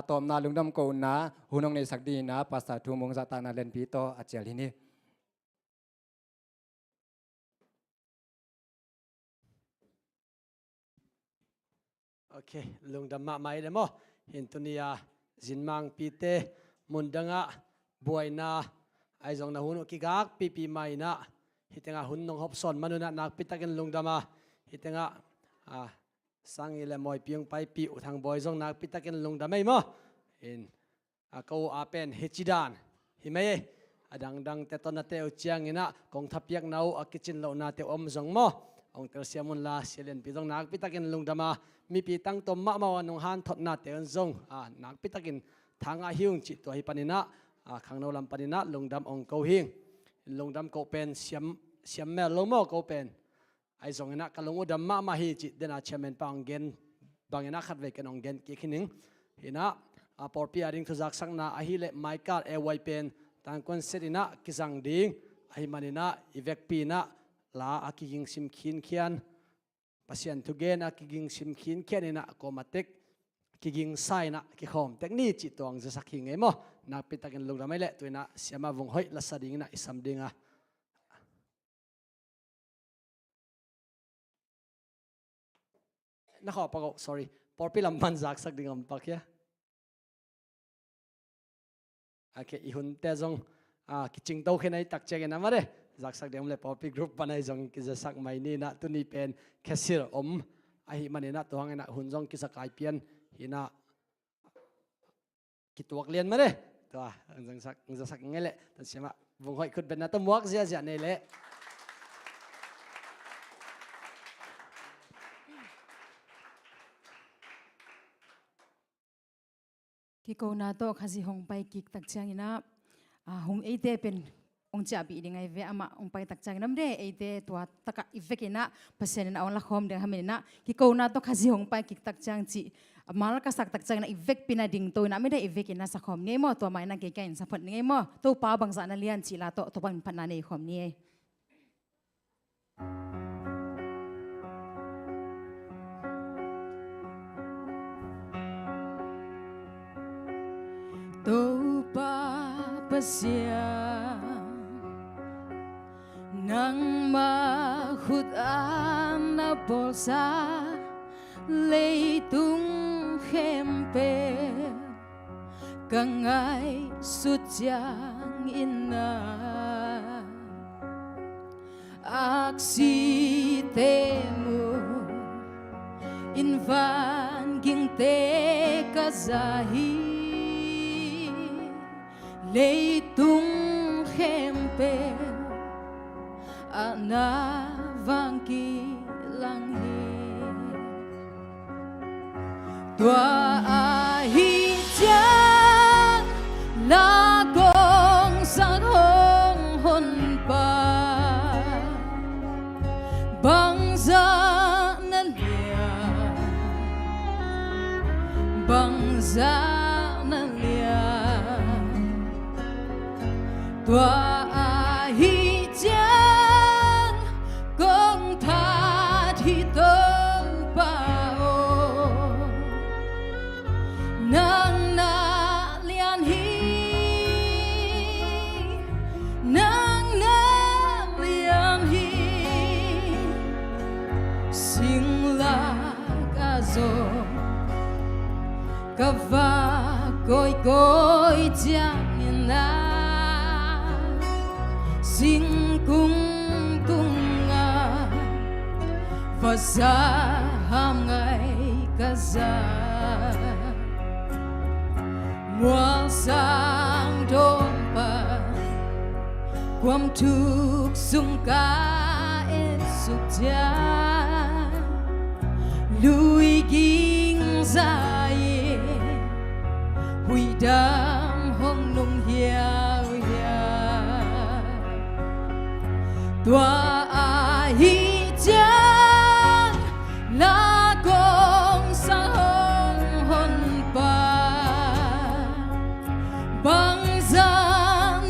ตอมนาลุงดำโกนนะหุ่นองในสักดิ้งนะภาษาทุ่มงสัตนาเลนพีโตอาเจลินี
โอเคลุงดำมาไม่เลยมั้งเห็นตัวนี้จินมังปีเตมุนดังบวยนาไอจงนาหุ่นกิกากปีไม่นะฮิตงหุ่นนงฮอบซอนมนุษย์นักปิตากันลุงดำมาฮิตงสังอิเลมอยเพียงไปปีอุทางบอยจงนักปิตากันลุงดำไม่มั้งเห็นเขาเป็นเฮจิดานหิมะดังเตตนาเตอเจียงอินะกองทัพยักษ์นาวกิจินเหล่านาเตอมจงมั้งองเตอเสียมุนลาเสียเลนปีจงนักปิตากันลุงดำมามีปีตั้งตัวมะมาวันนงฮันทอดนาเตอนซงนักปิตากินทางอาหิวจิตตัวฮิปานินะขังโนลัมปานินะลงดำองเกาหิงลงดำเกาเป็นเสียมแม่ลงมอเกาเป็นไอซงนะกะลงอุดมมะมาฮิจิตเดน่าเชมเมนปังเกนบางนะขัดเวกันองเกนกี่ขินิงเห็นนะปอร์ปีอาริงทุจักสังนาอาฮิเลไมค์การเอวไวเป็นต่างคนเสดินะกิสังดิงอาฮิมานินะอีเวกปีนะลาอากิยิงซิมขินเขียนpasien tu gen a kiging sim khin khenina komatek kiging sai na ki khom tekni chi tong za sakhi nge mo nak pitakin lung ramai le tuina siama vung hoi la sading na isam dinga na kho pago sorry porpilam manzak sak dingam pakya ake ihun te jong kiching to khenai tak che gen amare giặc sắc đem lại popi group panai jong ki za sak mai ni na tu ni pen khesir a hi mani na tuang na hun jong ki sa kai pian hi na ki tuak lian ma de to ang za sak ngele tan sema vong hoi khut ben na to muak zia zia nei le
ki ko na to khazi hong pai kik tak chang ina hong ate pen ong cha bi dingai ve ama ong pai tak chang nam de ate to taka ivekina pasen na on la khom de hamina ki ko na to khazi hong pai kik tak chang chi mal ka sak tak chang na ivek pina ding to na me de ivekina sa khom ne mo to mai na ke kain sa phat ngai mo to pa bang za na lian chi la to pan phan na nei khom ni Tô pa pasya nang mahut an na bolsa leitung hempe kangai sutyang ina aksi temu invan ging te kazahi leitung hempe anavangki langhi tua ahi chan la gong sang hong hon pa bangza na lia bangza na lia tua ahi chan gong tha thi to pa o nang na lian hi nang na lian hi sing la ka zo ka va koi koi chang na sing cung tung nga và xa ham ngày ca za mua sang đôn pa quam thuk sung ca en suk cha lui ging dài huy đam hong nung hiao tua ahi chan la gong sa hong hon pa bang za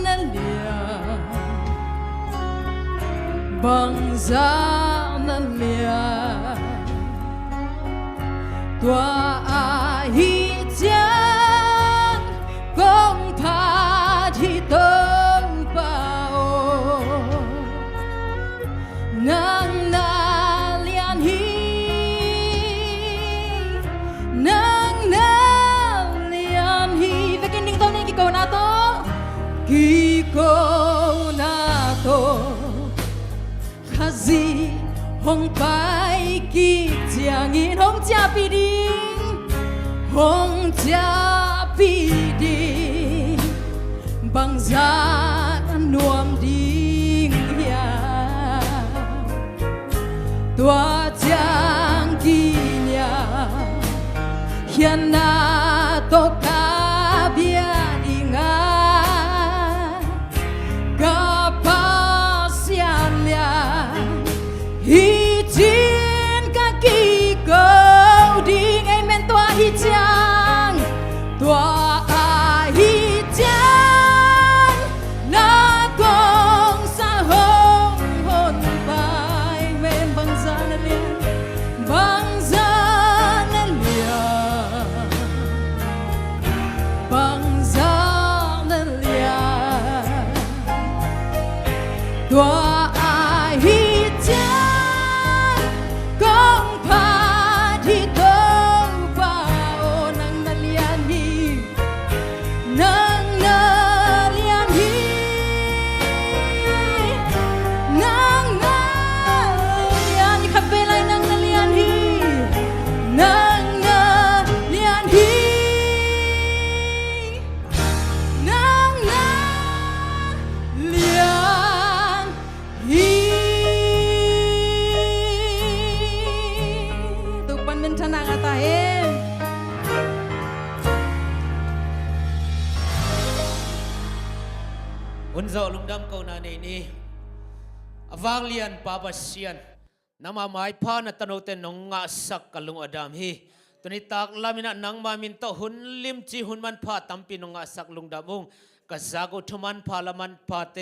na lia tua ahi chan gong pa thi to nang na lian hi nang na lian hi ve kin ding to ni ki ko na to khazi hong pai ki chiang in hong cha pi ding bang za nuam ding ya tua chang kinya hian na to ka bia dinga ka pa sian lia hi chin ka ki ko ding amen tua hi chang tua a hi chang na gong sa hong hon pai men bang za na lia bang za na lia bang za na lia tua ai hi chan gong pa thi to pa o nang na lian hi nang na lian hi
หุ่นโจลุงดำเขานาในนี้วางเลียนปาบเสียนน้ำมาไม้พานัตโนเตนงงาสักกับลุงอดามฮีตัวนี้ตักลามินะนังมามินโตหุ่นลิมจีหุ่นมันพาตัมปีนงงาสักลุงดำงกษากุทุมันพาลมันพาเต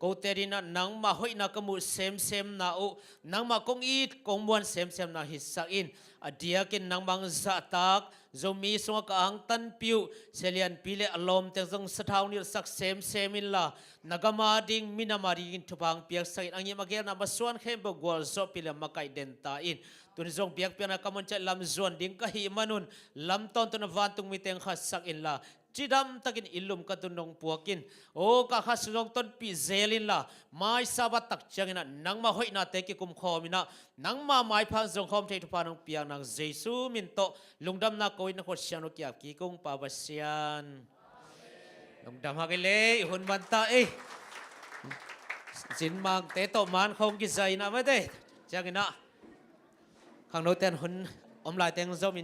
กูเตรินะนังมาหอยนักมุเซมเซมนาอุนังมากงอีดกงมวนเซมเซมนาฮิสักอินอดียกินนังบังซาตักzo mi songa ka ang tan piu selian pile alom te zong sathau ni sak sem semin la nagama ding minamari in thupang piak sai ang yema ger na baswan khem bo gol zo pile makai den ta in tun zong piak piana kamon cha lam zon ding ka hi manun lam ton tun van tung mi teng khas sak in la chidam takin ilum ka tunong puakin o ka khasung ton pi zelin la mai sabat tak changina nang ma hoi na te ki kum khomina nang ma mai phang zong khom thei thupa nong piang nang jesu min to lungdam na koin ko siano kya ki kung pabasian lungdam ha le hun ban ta e jin mang te to man khong ki zai na ma de changina khang no ten hun om lai teng zo min